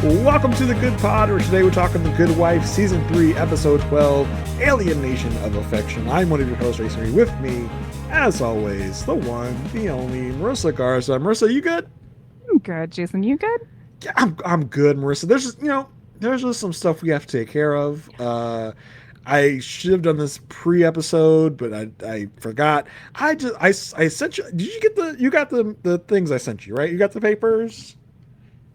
Welcome to The Good Pod, where today we're talking The Good Wife, Season 3, Episode 12, Alienation of Affection. I'm one of your hosts, Racing. With me, as always, the one, the only, Marissa Garza. Marissa, you good? I'm good, Jason. You good? Yeah, I'm good, Marissa. There's just some stuff we have to take care of. I should have done this pre-episode, but I forgot. I sent you. Did you get you got the things I sent you, right? You got the papers?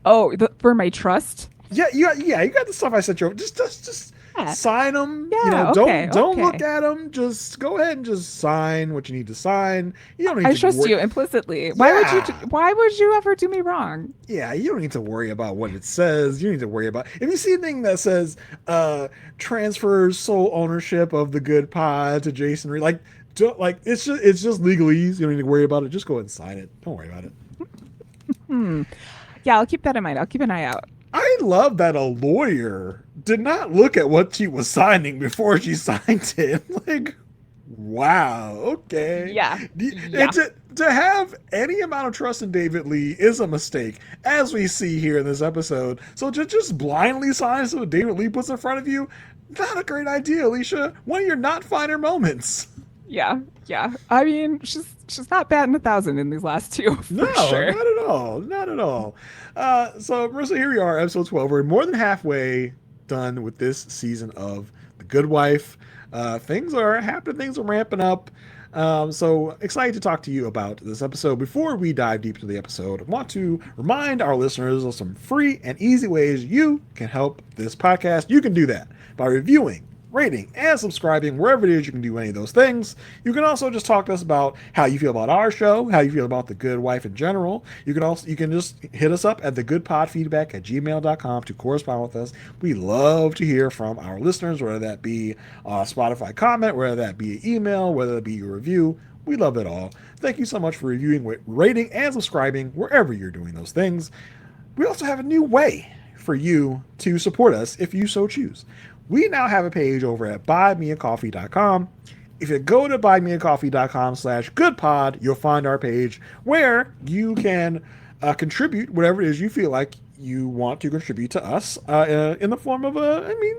Oh, for my trust? Yeah, you got the stuff I sent you. Just Yeah. sign them. Yeah, Don't okay. look at them. Just go ahead and just sign what you need to sign. You don't need I to trust you implicitly. Why would you ever do me wrong? Yeah, you don't need to worry about what it says. You need to worry about if you see anything that says transfers sole ownership of the Good Pod to Jason Reed. It's just legalese. You don't need to worry about it. Just go ahead and sign it. Don't worry about it. Hmm. Yeah, I'll keep that in mind. I'll keep an eye out. I love that a lawyer did not look at what she was signing before she signed it. Like, wow, okay. Yeah. And to have any amount of trust in David Lee is a mistake, as we see here in this episode. So just blindly sign so David Lee puts in front of you, not a great idea, Alicia. One of your not finer moments. Yeah. I mean, she's not batting 1,000 in these last two. No, sure. not at all. So, Marissa, here we are, episode 12. We're more than halfway done with this season of The Good Wife. Things are happening. Things are ramping up. So excited to talk to you about this episode. Before we dive deep into the episode, I want to remind our listeners of some free and easy ways you can help this podcast. You can do that by reviewing, rating, and subscribing wherever it is you can do any of those things. You can also just talk to us about how you feel about our show, how you feel about The Good Wife in general. You can just hit us up at thegoodpodfeedback@gmail.com to correspond with us. We love to hear from our listeners, whether that be a Spotify comment, whether that be an email, whether that be a review. We love it all. Thank you so much for reviewing, rating, and subscribing wherever you're doing those things. We also have a new way for you to support us if you so choose. We now have a page over at buymeacoffee.com. If you go to buymeacoffee.com/goodpod, you'll find our page where you can contribute whatever it is you feel like you want to contribute to us in the form of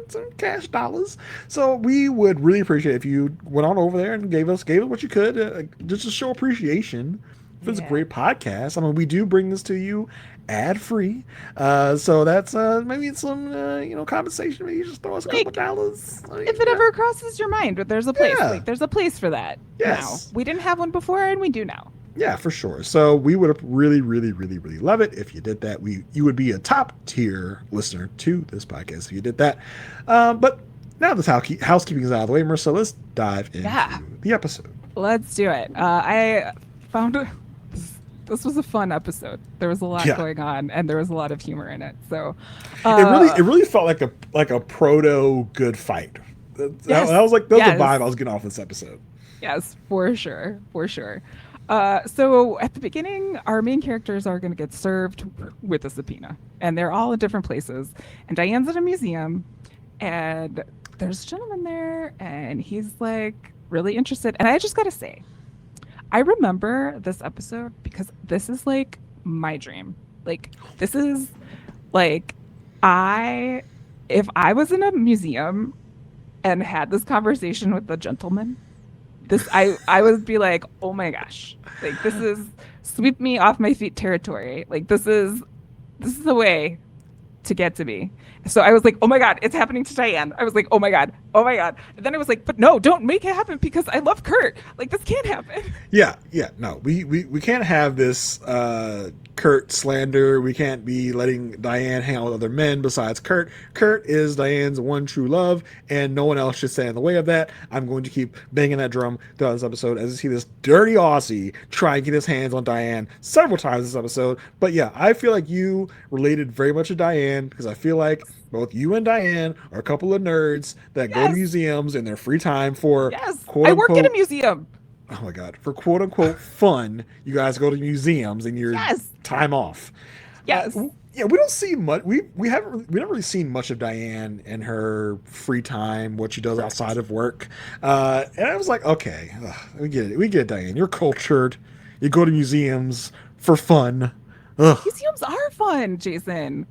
some cash dollars. So we would really appreciate if you went on over there and gave us what you could just to show appreciation for this great podcast. I mean, we do bring this to you ad-free, so that's maybe some compensation. Maybe you just throw us a couple dollars If it ever crosses your mind, but there's a place. Yeah. Like, there's a place for that. Yes. Now. We didn't have one before, and we do now. Yeah, for sure. So we would really, really, really, really love it if you did that. You would be a top tier listener to this podcast if you did that. But now this housekeeping is out of the way, Marissa, let's dive into the episode. Let's do it. I found this was a fun episode. There was a lot going on, and there was a lot of humor in it. So it really felt like a proto good fight. That was the vibe I was getting off this episode. Yes, for sure. So at the beginning, our main characters are going to get served with a subpoena, and they're all in different places. And Diane's at a museum, and there's a gentleman there, and he's like really interested. And I just got to say, I remember this episode because this is like my dream. Like, this is like, if I was in a museum and had this conversation with the gentleman, I would be like, oh my gosh, like, this is sweep me off my feet territory. Like, this is the way to get to me. So I was like, oh my God, it's happening to Diane. I was like, oh my God. And then I was like, but no, don't make it happen because I love Kurt. Like, this can't happen. Yeah. No, we can't have this Kurt slander. We can't be letting Diane hang out with other men besides Kurt. Kurt is Diane's one true love, and no one else should stand in the way of that. I'm going to keep banging that drum throughout this episode as I see this dirty Aussie try and get his hands on Diane several times this episode. But yeah, I feel like you related very much to Diane because I feel like both you and Diane are a couple of nerds that go to museums in their free time for quote unquote, I work in a museum. Oh my God, for quote unquote fun. You guys go to museums in your time off. Yes. Yeah, we don't see much. We never really seen much of Diane in her free time, what she does outside of work. And I was like, okay, we get it, Diane. You're cultured. You go to museums for fun. Museums are fun, Jason.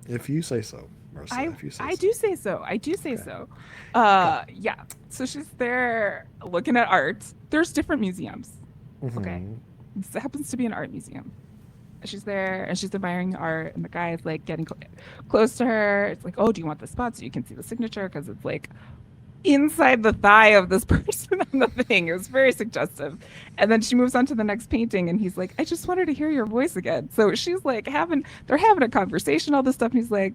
If you say so, Marissa. If you say I so. do say so. I do say Okay. so. Okay. Yeah. So she's there looking at art. There's different museums. Okay. Mm-hmm. This happens to be an art museum. She's there and she's admiring the art, and the guy is like getting close to her. It's like, oh, do you want the spot so you can see the signature? Because it's like inside the thigh of this person on the thing. It was very suggestive. And then she moves on to the next painting, and he's like, I just wanted to hear your voice again. So she's like they're having a conversation, all this stuff, and he's like,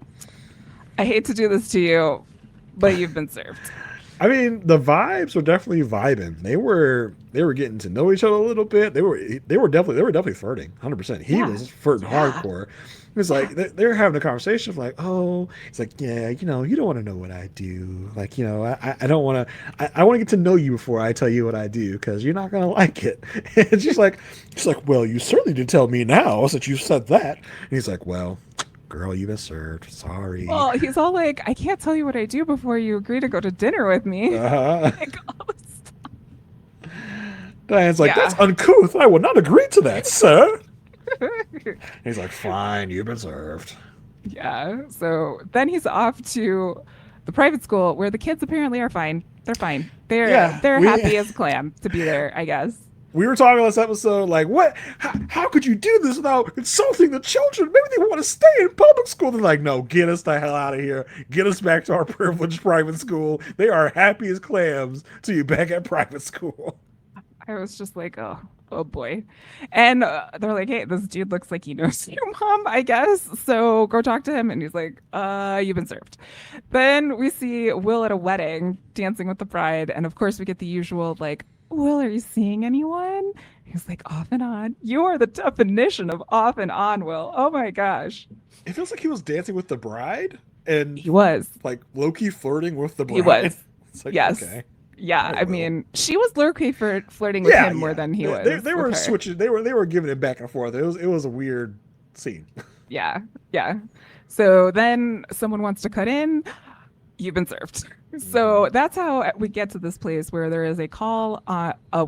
I hate to do this to you, but you've been served. I mean, the vibes were definitely vibing. They were getting to know each other a little bit. They were definitely flirting, 100%. He Yeah. was flirting Yeah. hardcore. It's Yeah. like they're having a conversation of like, oh, it's like, yeah, you don't want to know what I do. Like, I don't want to. I want to get to know you before I tell you what I do because you're not gonna like it. And she's like, well, you certainly did tell me now since you said that. And he's like, well, girl, you've been served. Sorry. Well, he's all like, I can't tell you what I do before you agree to go to dinner with me. Uh-huh. Like, all this stuff. Diane's like, Yeah. that's uncouth. I would not agree to that, sir. He's like, fine, you've been served. Yeah. So then he's off to the private school where the kids apparently are fine. They're fine. They're Yeah, they're happy as a clam to be there, I guess. we were talking this episode, like, what? How could you do this without insulting the children? Maybe they want to stay in public school. They're like, no, get us the hell out of here. Get us back to our privileged private school. They are happy as clams to you back at private school. I was just like, oh boy. And they're like, hey, this dude looks like he knows you, mom, I guess. So go talk to him. And he's like, you've been served. Then we see Will at a wedding dancing with the bride. And of course, we get the usual, like, Will, are you seeing anyone? He's like, off and on. You are the definition of off and on, Will. Oh my gosh. It feels like he was dancing with the bride and He was. like low-key flirting with the bride. He was. It's like, Yes. okay. Yeah. I I will. mean, she was low-key flirting with him more than he was. They were with her. switching. They were giving it back and forth. It was a weird scene. Yeah. Yeah. So then someone wants to cut in. You've been served. So that's how we get to this place where there is a call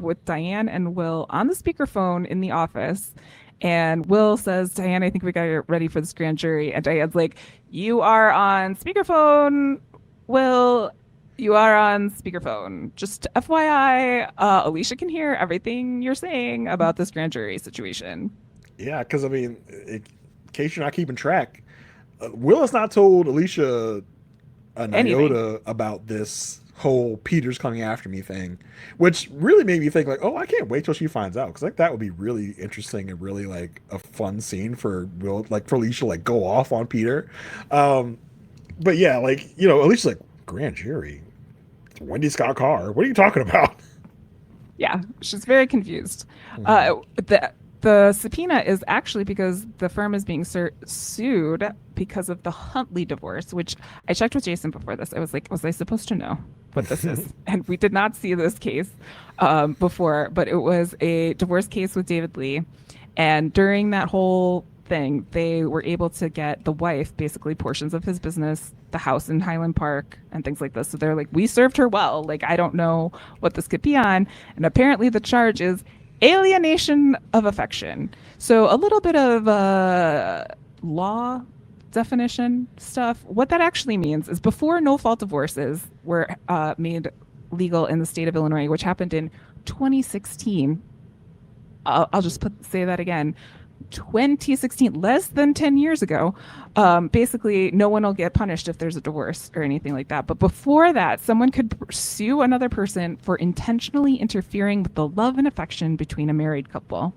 with Diane and Will on the speakerphone in the office. And Will says, Diane, I think we got to get ready for this grand jury. And Diane's like, you are on speakerphone, Will. You are on speakerphone. Just FYI, Alicia can hear everything you're saying about this grand jury situation. Yeah, because I mean, in case you're not keeping track, Will has not told Alicia an Anything. iota about this whole Peter's coming after me thing, which really made me think like, oh, I can't wait till she finds out because like that would be really interesting and really like a fun scene for Will, like for Alicia, like go off on Peter. But yeah, like Alicia's like grand jury, it's Wendy Scott Carr. What are you talking about? Yeah, she's very confused. The subpoena is actually because the firm is being sued because of the Huntley divorce, which I checked with Jason before this. I was like, was I supposed to know what this is? And we did not see this case before, but it was a divorce case with David Lee. And during that whole thing, they were able to get the wife basically portions of his business, the house in Highland Park, and things like this. So they're like, we served her well. Like, I don't know what this could be on. And apparently the charge is alienation of affection. So a little bit of law definition stuff. What that actually means is before no-fault divorces were made legal in the state of Illinois, which happened in 2016. I'll just say that again. 2016, less than 10 years ago. Basically, no one will get punished if there's a divorce or anything like that. But before that, someone could sue another person for intentionally interfering with the love and affection between a married couple.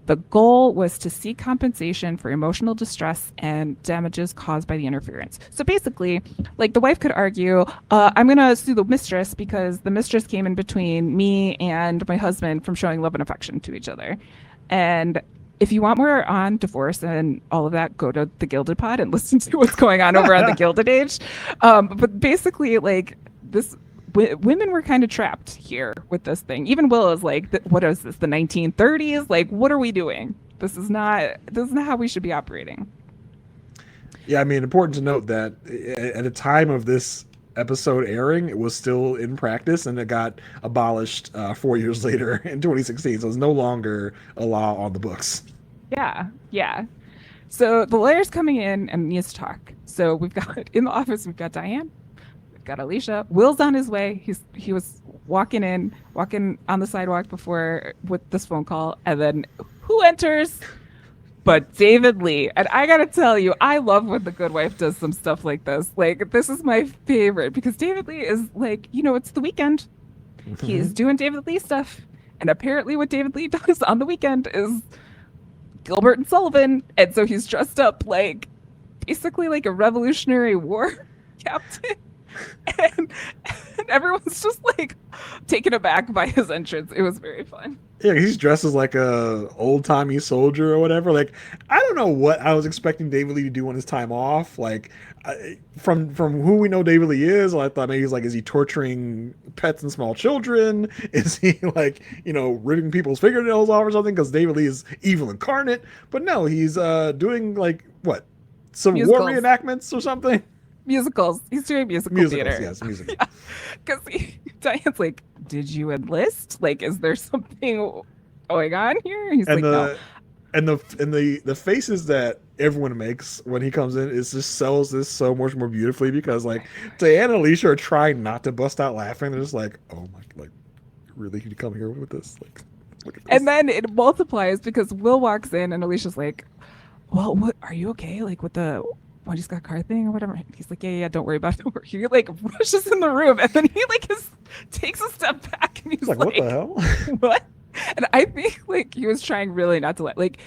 The goal was to seek compensation for emotional distress and damages caused by the interference. So basically, like the wife could argue, I'm going to sue the mistress because the mistress came in between me and my husband from showing love and affection to each other. And if you want more on divorce and all of that, go to the Gilded Pod and listen to what's going on over on the Gilded Age. But basically, like this, women were kind of trapped here with this thing. Even Will is like, what is this, the 1930s? Like, what are we doing? This is not how we should be operating. Yeah, I mean, important to note that at the time of this episode airing, it was still in practice and it got abolished 4 years later in 2016. So it's no longer a law on the books. Yeah. So the lawyer's coming in and needs to talk. So we've got in the office, we've got Diane, we've got Alicia. Will's on his way. He was walking on the sidewalk before with this phone call, and then who enters? But David Lee. And I gotta tell you, I love when The Good Wife does some stuff like this. Like, this is my favorite because David Lee is like, it's the weekend. He's doing David Lee stuff. And apparently what David Lee does on the weekend is Gilbert and Sullivan. And so he's dressed up like basically like a Revolutionary War captain. And everyone's just like taken aback by his entrance. It was very fun. Yeah, he's dressed as like a old-timey soldier or whatever. Like, I don't know what I was expecting David Lee to do on his time off. Like, from who we know David Lee is, I thought maybe he's like, is he torturing pets and small children? Is he like, ripping people's fingernails off or something? Because David Lee is evil incarnate. But no, he's doing like what, Civil War reenactments or something. Musicals. He's doing musicals, theater. Yes, musicals. Because Diane's like, did you enlist? Like, is there something going on here? He's like, no. And the faces that everyone makes when he comes in is just sells this so much more beautifully because like Diane and Alicia are trying not to bust out laughing. They're just like, oh my, like, really, you come here with this? Like, look at this. And then it multiplies because Will walks in and Alicia's like, well, what are you okay? Like with the what he's got car thing or whatever. He's like, yeah, don't worry about it. Don't worry. He like rushes in the room and then he like takes a step back and he's like, what the hell? What? And I think like he was trying really not to laugh. Like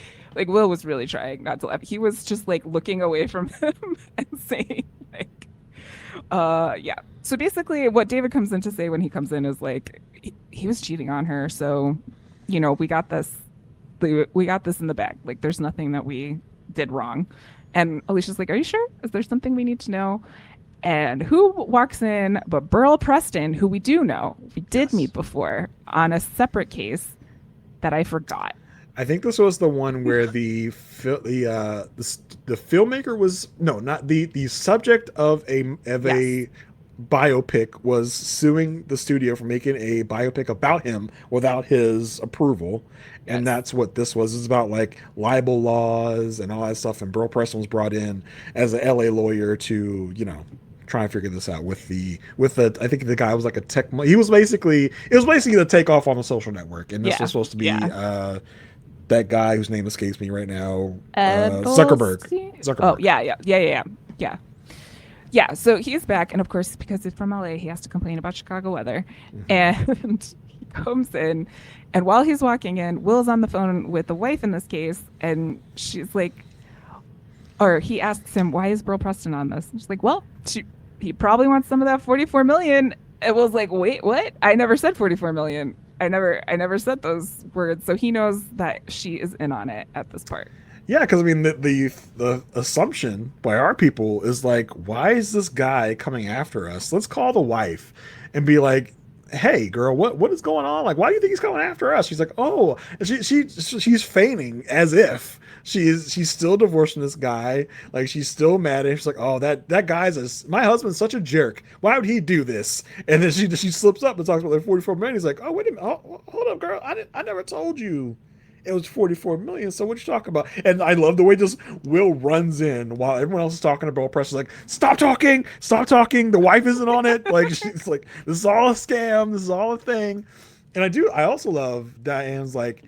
Will was really trying not to laugh. He was just like looking away from him and saying like, yeah. So basically what David comes in to say when he comes in is like, he was cheating on her. So, we got this in the bag. Like there's nothing that we did wrong. And Alicia's like, are you sure? Is there something we need to know? And who walks in but Burl Preston, who we do know. We did meet before on a separate case that I forgot. I think this was the one where the filmmaker was not the subject of a biopic was suing the studio for making a biopic about him without his approval. And that's what this was. It's about like libel laws and all that stuff. And Burl Preston was brought in as an LA lawyer to, try and figure this out with the I think the guy was like a tech. It was basically the takeoff on the Social Network. And this was supposed to be that guy whose name escapes me right now. Zuckerberg. Oh, yeah. Yeah, so he's back, and of course, because he's from LA, he has to complain about Chicago weather. Mm-hmm. And he comes in, and while he's walking in, Will's on the phone with the wife in this case, and she's like, or he asks him, why is Burl Preston on this? And she's like, well, he probably wants some of that 44 million. And Will's like, wait, what? I never said 44 million. I never said those words. So he knows that she is in on it at this part. Yeah, because I mean the assumption by our people is like, why is this guy coming after us? Let's call the wife and be like, hey girl, what is going on? Like, why do you think he's coming after us? She's like, oh, and she's feigning as if she's still divorcing this guy. Like she's still mad at him. She's like, oh, that guy's my husband's such a jerk. Why would he do this? And then she slips up and talks about like 44 million. He's like, oh, wait a minute, oh, hold up, girl, I never told you it was 44 million. So what you talking about? And I love the way just Will runs in while everyone else is talking about Preston's like, stop talking. The wife isn't on it. Like she's like, this is all a scam. This is all a thing. And I also love Diane's like,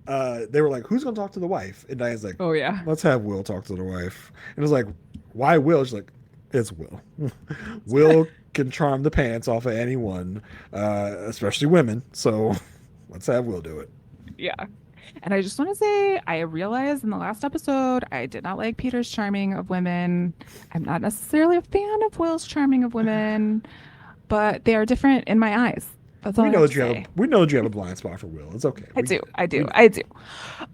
they were like, who's gonna talk to the wife? And Diane's like, oh yeah, let's have Will talk to the wife. And it's like, why Will? She's like, it's Will. Will can charm the pants off of anyone, especially women. So let's have Will do it. Yeah. And I just want to say, I realized in the last episode, I did not like Peter's charming of women. I'm not necessarily a fan of Will's charming of women, but they are different in my eyes. That's all I have to say. We know that you have a blind spot for Will. It's okay. I do.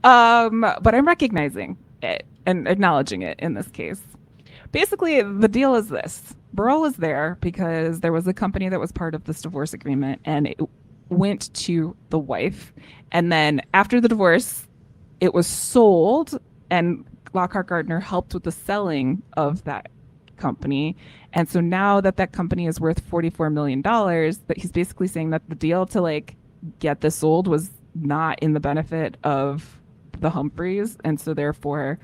But I'm recognizing it and acknowledging it in this case. Basically, the deal is this. Burl is there because there was a company that was part of this divorce agreement, and it went to the wife. And then after the divorce, it was sold, and Lockhart Gardner helped with the selling of that company. And so now that company is worth $44 million, that he's basically saying that the deal to like get this sold was not in the benefit of the Humphreys. And so therefore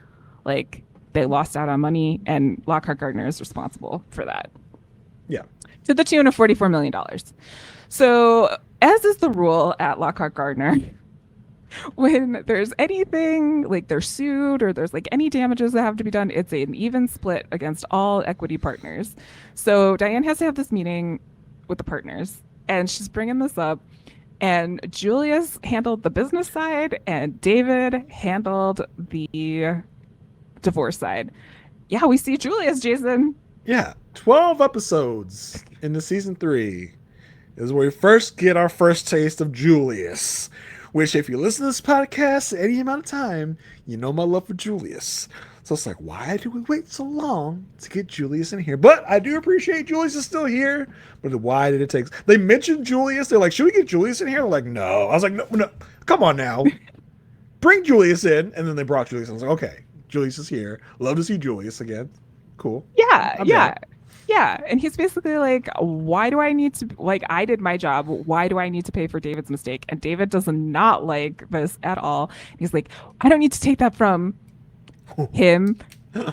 Like they lost out on money, and Lockhart Gardner is responsible for that Yeah. to the tune of $44 million. So, as is the rule at Lockhart Gardner, when there's anything like they're sued or there's like any damages that have to be done, it's an even split against all equity partners. So Diane has to have this meeting with the partners, and she's bringing this up. And Julius handled the business side, and David handled the divorce side. Yeah, we see Julius, Jason. Yeah. 12 episodes into season 3 is where we first get our first taste of Julius. Which, if you listen to this podcast any amount of time, you know my love for Julius. So it's like, why do we wait so long to get Julius in here? But I do appreciate Julius is still here. But why did it take? They mentioned Julius. They're like, should we get Julius in here? They're like, no. I was like, no, come on now. Bring Julius in. And then they brought Julius. I was like, okay, Julius is here. Love to see Julius again. Cool. Yeah, yeah. Yeah, and he's basically like, why do I need to, like, I did my job. Why do I need to pay for David's mistake? And David does not like this at all. He's like, I don't need to take that from him.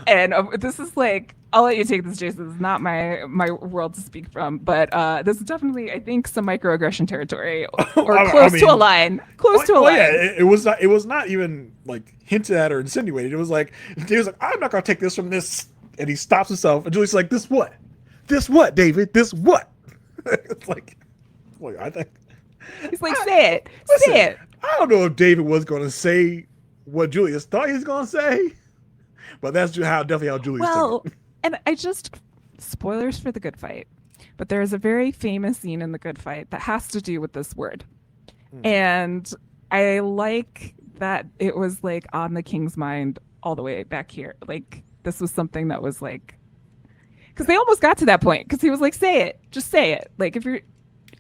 And this is like, I'll let you take this, Jason. This is not my world to speak from. But this is definitely, I think, some microaggression territory or close to a line. Close to a line. Yeah, it was not even like hinted at or insinuated. It was like, I'm not going to take this from this. And he stops himself, and Julius is like, this what? This what, David? This what? It's like, I think. He's like, say it. Listen, say it. I don't know if David was going to say what Julius thought he was going to say, but that's definitely how Julius took it. And I just, spoilers for The Good Fight, but there is a very famous scene in The Good Fight that has to do with this word. And I like that it was like on the king's mind all the way back here. Like, this was something that was like, because they almost got to that point, because he was like, say it, just say it. Like, if you're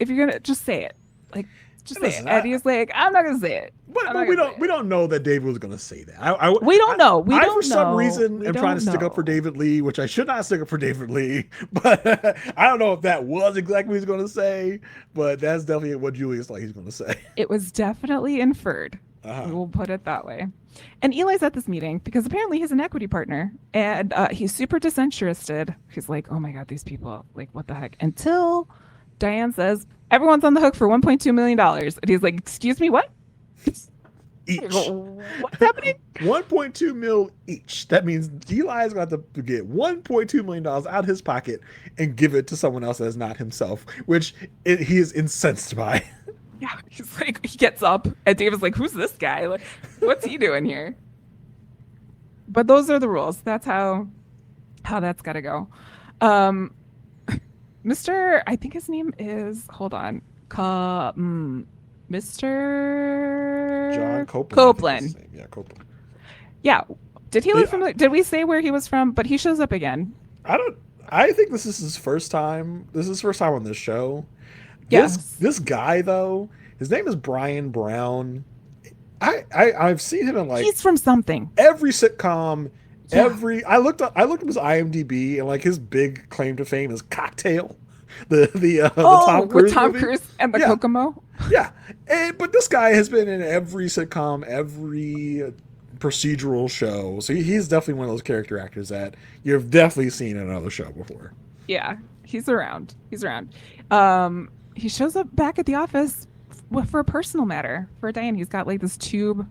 gonna just say it, like, just say it. And he's like, I'm not gonna say it. But we don't know that David was gonna say that. We don't know. We don't know. For some reason am trying to stick up for David Lee, which I should not stick up for David Lee. But I don't know if that was exactly what he's gonna say. But that's definitely what Julius thought he's gonna say. It was definitely inferred. We'll put it that way. And Eli's at this meeting because apparently he's an equity partner, and he's super disinterested. He's like, oh my God, these people, like, what the heck? Until Diane says, everyone's on the hook for $1.2 million. And he's like, excuse me, what? Each. What's happening? 1.2 mil each. That means Eli's got to get $1.2 million out of his pocket and give it to someone else that is not himself, which he is incensed by. Yeah, he's like, he gets up, and David's like, who's this guy? Like, what's he doing here? But those are the rules. That's how that's got to go. Mr. I think his name is, hold on, Mr. John Copeland. Copeland. Yeah, Copeland. Yeah. Did he live from? Did we say where he was from? But he shows up again. I think this is his first time. This is his first time on this show. Yes. This guy though, his name is Brian Brown. I've seen him in like, he's from something. Every sitcom. Yeah. I looked up his IMDb, and like his big claim to fame is Cocktail. The Tom Cruise with Tom movie. Cruise and the Kokomo. Yeah, but this guy has been in every sitcom, every procedural show. So he's definitely one of those character actors that you've definitely seen in another show before. Yeah, he's around. He shows up back at the office for a personal matter for Diane. He's got like this tube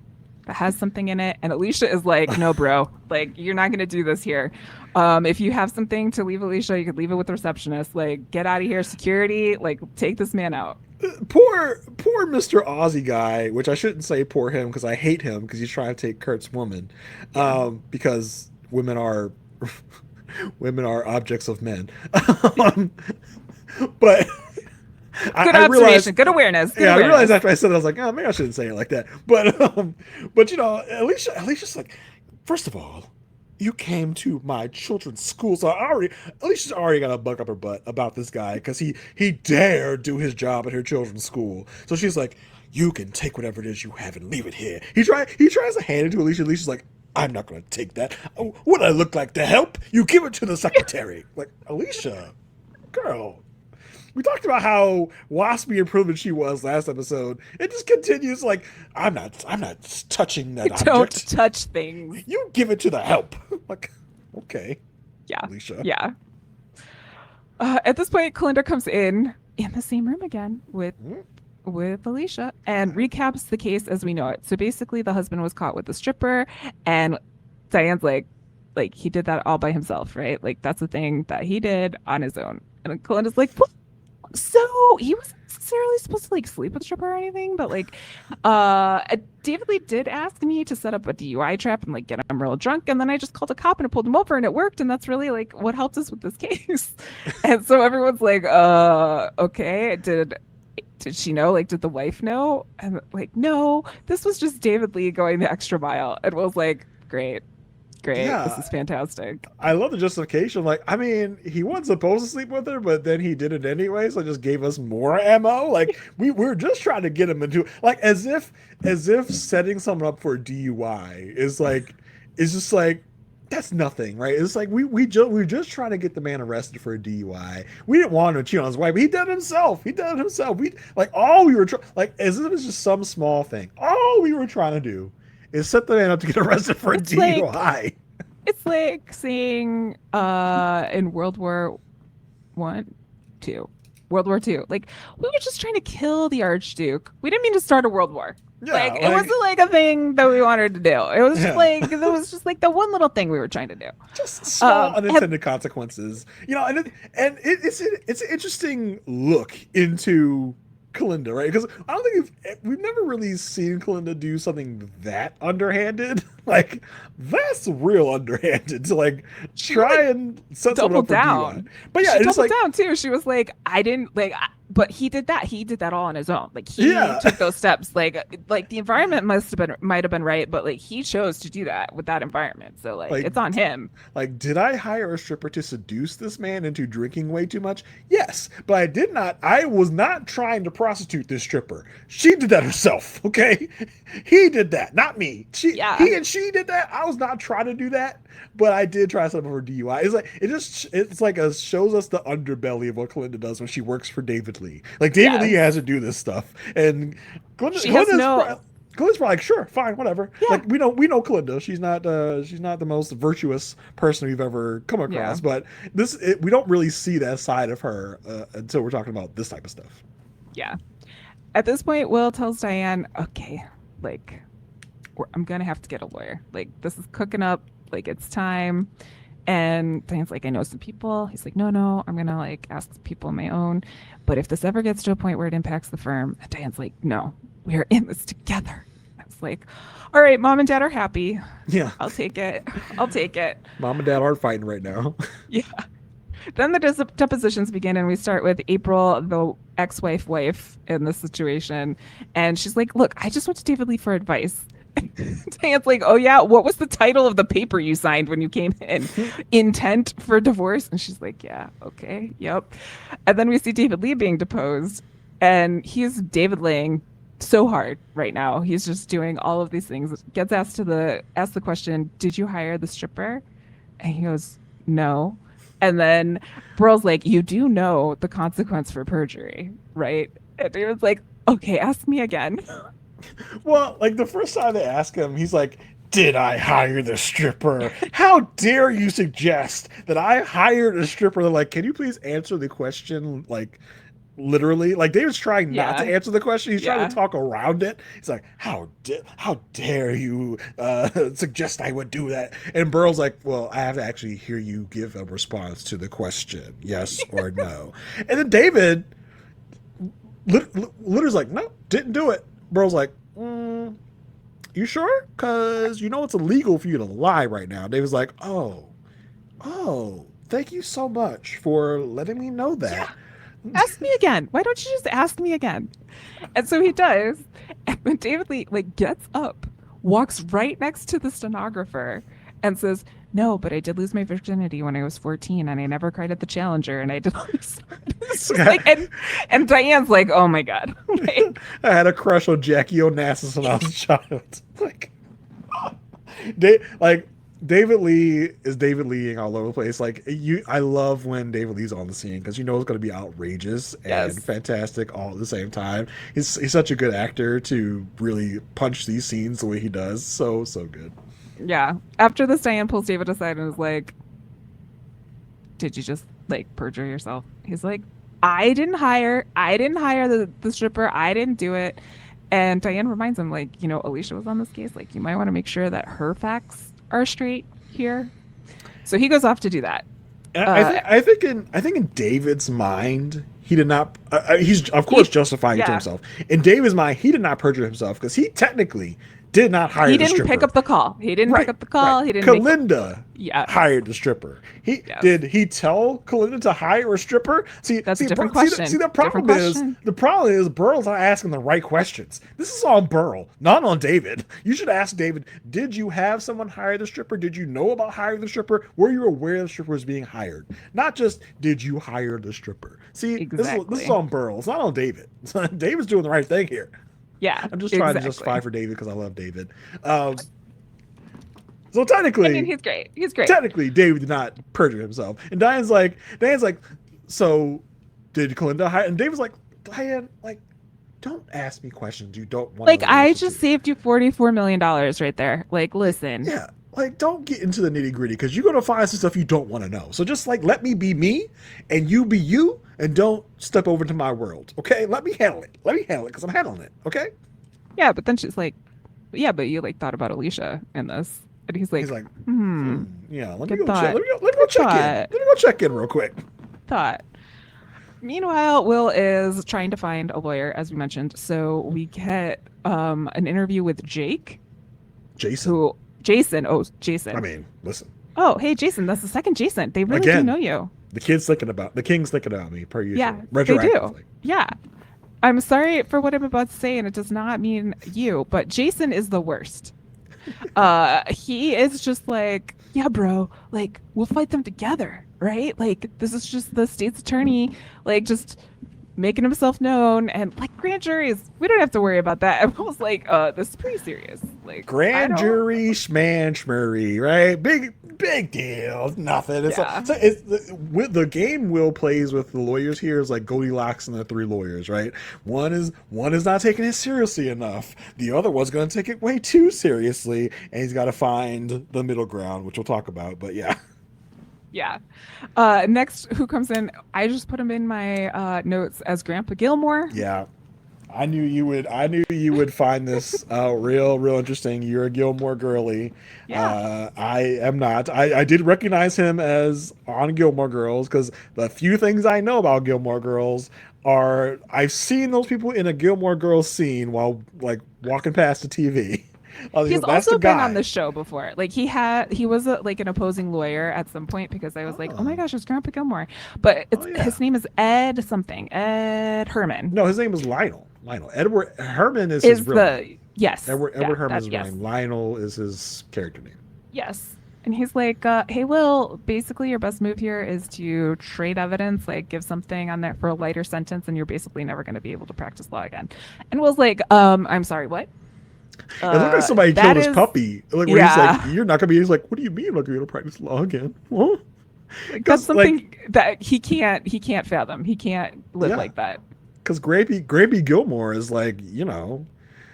that has something in it, and Alicia is like, no, bro, like, you're not gonna do this here. If you have something to leave Alicia, you could leave it with the receptionist. Like, get out of here, security, like, take this man out. Poor Mr. Aussie guy, which I shouldn't say poor him, because I hate him because he's trying to take Kurt's woman, because women are objects of men. But good observation, good awareness. I realized after I said it, I was like, oh, maybe I shouldn't say it like that. But you know, Alicia's like, first of all, you came to my children's school, so Alicia's already got a bug up her butt about this guy because he dared do his job at her children's school. So she's like, you can take whatever it is you have and leave it here. He tries to hand it to Alicia. Alicia's like, I'm not going to take that. Oh, what do I look like to help? You give it to the secretary. Like, Alicia, girl. We talked about how waspy and privileged she was last episode. It just continues like, I'm not touching that object. Don't touch things. You give it to the help. Like, okay. Yeah. Alicia. Yeah. At this point, Kalinda comes in the same room again with Alicia and recaps the case as we know it. So basically, the husband was caught with the stripper, and Diane's like he did that all by himself, right? Like that's the thing that he did on his own. And Kalinda's like, what? So he wasn't necessarily supposed to like sleep with the stripper or anything, but like David Lee did ask me to set up a DUI trap and like get him real drunk, and then I just called a cop and I pulled him over and it worked, and that's really like what helped us with this case. And so everyone's like, okay, did she know? Like, did the wife know? And like, no, this was just David Lee going the extra mile. And was like, great. Yeah, this is fantastic. I love the justification. Like, I mean, he wasn't supposed to sleep with her, but then he did it anyway, so it just gave us more ammo. Like, we're just trying to get him into, like, as if setting someone up for a DUI is just like, that's nothing, right? It's like we're just trying to get the man arrested for a DUI. We didn't want him to cheat on his wife, but he did it himself. We like all we were like, as if it was just some small thing. All we were trying to do is set the man up to get arrested for a DUI. It's like saying in World War II, like, we were just trying to kill the Archduke. We didn't mean to start a world war. Yeah, like it wasn't like a thing that we wanted to do. It was just like the one little thing we were trying to do. Just small unintended consequences, and it's an interesting look into Kalinda, right? Because I don't think we've never really seen Kalinda do something that underhanded. Like, that's real underhanded to like try and set someone up for DUI. But yeah, she doubled down too. She was like, I didn't like. But he did that all on his own. Like he took those steps. Like the environment might have been right, but like he chose to do that with that environment. So like it's on him. Like, did I hire a stripper to seduce this man into drinking way too much? Yes, but I did not. I was not trying to prostitute this stripper. She did that herself. Okay, he did that, not me. She did that. I was not trying to do that, but I did try something for DUI. It's like shows us the underbelly of what Kalinda does when she works for David Lee. Like David Lee has to do this stuff, and Kalinda's probably like, sure, fine, whatever. Yeah. Like we know Kalinda. She's not the most virtuous person we've ever come across, but we don't really see that side of her until we're talking about this type of stuff. Yeah. At this point, Will tells Diane, okay, like I'm gonna have to get a lawyer. Like this is cooking up. Like it's time. And Diane's like, I know some people. He's like, no, I'm gonna like ask people on my own. But if this ever gets to a point where it impacts the firm, and Diane's like, no, we're in this together. I was like, all right, mom and dad are happy. Yeah, I'll take it. Mom and dad aren't fighting right now. Yeah. Then the depositions begin, and we start with April, the wife in this situation, and she's like, look, I just went to David Lee for advice. Diane's like, oh yeah, what was the title of the paper you signed when you came in? Intent for divorce? And she's like, yeah, okay, yep. And then we see David Lee being deposed, and he's David Laying so hard right now. He's just doing all of these things. Gets asked the question, did you hire the stripper? And he goes, no. And then Burl's like, you do know the consequence for perjury, right? And David's like, okay, ask me again. Well, like the first time they ask him, he's like, did I hire the stripper? How dare you suggest that I hired a stripper? They're like, can you please answer the question, like, literally? Like, David's trying not to answer the question. He's trying to talk around it. He's like, how dare you suggest I would do that? And Burl's like, well, I have to actually hear you give a response to the question, yes or no. And then David literally's like, no, didn't do it. Burl's like, you sure? Because it's illegal for you to lie right now. David's like, oh, thank you so much for letting me know that. Yeah. Ask me again. Why don't you just ask me again? And so he does. And when David Lee gets up, walks right next to the stenographer and says, no, but I did lose my virginity when I was 14 and I never cried at the Challenger and I did all this. And Diane's like, oh my God. Like, I had a crush on Jackie Onassis when I was a child. David Lee is David Leeing all over the place. Like I love when David Lee's on the scene because you know it's going to be outrageous and Yes. fantastic all at the same time. He's such a good actor to really punch these scenes the way he does. So good. Yeah. After this, Diane pulls David aside and is like, did you just like perjure yourself? He's like, I didn't hire the stripper. I didn't do it. And Diane reminds him, like, Alicia was on this case. Like, you might want to make sure that her facts are straight here. So he goes off to do that. And Uh, I think in David's mind, he did not. He's of course he, justifying it to yeah, himself. In David's mind, he did not perjure himself because he technically did not hire he the didn't pick stripper. up the call. He didn't pick Right, up the right. call. He didn't make. Kalinda Yes, hired the stripper. He yes. did he tell Kalinda to hire a stripper? That's a different See question. the Different question. problem is Burl's not asking the right questions. This is on Burl, not on David. You should ask David, did you have someone hire the stripper? Did you know about hiring the stripper? Were you aware the stripper was being hired? Not just did you hire the stripper? See, this is Exactly. on Burl. It's not on David. David's doing the right thing here. Yeah, I'm just trying to justify exactly. for David because I love David. Um, so I mean, technically, he's great. He's great. David did not perjure himself. And Diane's like, so did Kalinda hire? And David's like, Diane, like, don't ask me questions you don't want to Like, know the I answer to. just saved you $44 million right there. Like, listen. Yeah, like, don't get into the nitty gritty because you're gonna find some stuff you don't want to know. So just like let me be me and you be you, and don't step over into my world. Okay, let me handle it. Let me handle it because I'm handling it. Okay. Yeah, but then she's like, yeah, but you like thought about Alicia in this. And he's He's like, like, hmm, yeah. Let me good go check. thought. Let me go Good check in. thought. Let me go check in real quick. Thought. Meanwhile, Will is trying to find a lawyer, as we mentioned. So we get an interview with Jake, Jason. who Jason. Oh, I Jason. mean, listen. Oh, hey, Jason. That's the second Jason. They really do Again, know you. the king's thinking about me per Yeah, usual, they do. retroactively. Yeah. I'm sorry for what I'm about to say, and it does not mean you, but Jason is the worst. He is just like, yeah, bro, like we'll fight them together, right? Like this is just the state's attorney, like just making himself known, and like grand juries, we don't have to worry about that. I was like, this is pretty serious. Like I Grand don't, jury schmanschmery, right? Big deal. Nothing. It's yeah. like, so with the game Will plays with the lawyers here is like Goldilocks and the three lawyers, right? One is not taking it seriously enough. The other one's going to take it way too seriously, and he's got to find the middle ground, which we'll talk about. But yeah, Yeah. Next, who comes in? I just put him in my notes as Grandpa Gilmore. yeah. I knew you would. I knew you would find this real interesting. You're a Gilmore girly. Yeah. I am not. I did recognize him as on Gilmore Girls because the few things I know about Gilmore Girls are I've seen those people in a Gilmore Girls scene while like walking past the TV. He's That's the also been on guy. the show before. Like he was like an opposing lawyer at some point because I was like, oh my Oh, gosh, it's Grandpa Gilmore. But oh it's yeah. his name is Ed something. Ed Herman No, his name is Lionel. Lionel Edward Herman is his is real name. the yes. Edward Herman is That his real yes. name. Lionel is his character name. Yes. And he's like, hey Will, basically your best move here is to trade evidence, like give something on there for a lighter sentence, and you're basically never going to be able to practice law again. And Will's like, I'm sorry, what? It looked like somebody That killed his is puppy. Like where he's like, yeah. "You're not gonna be." He's like, "What do you mean I'm not gonna be able to practice law again?" Well, Like that's because like, something that he can't fathom. He can't live yeah, like that. because Grapey Gilmore is like,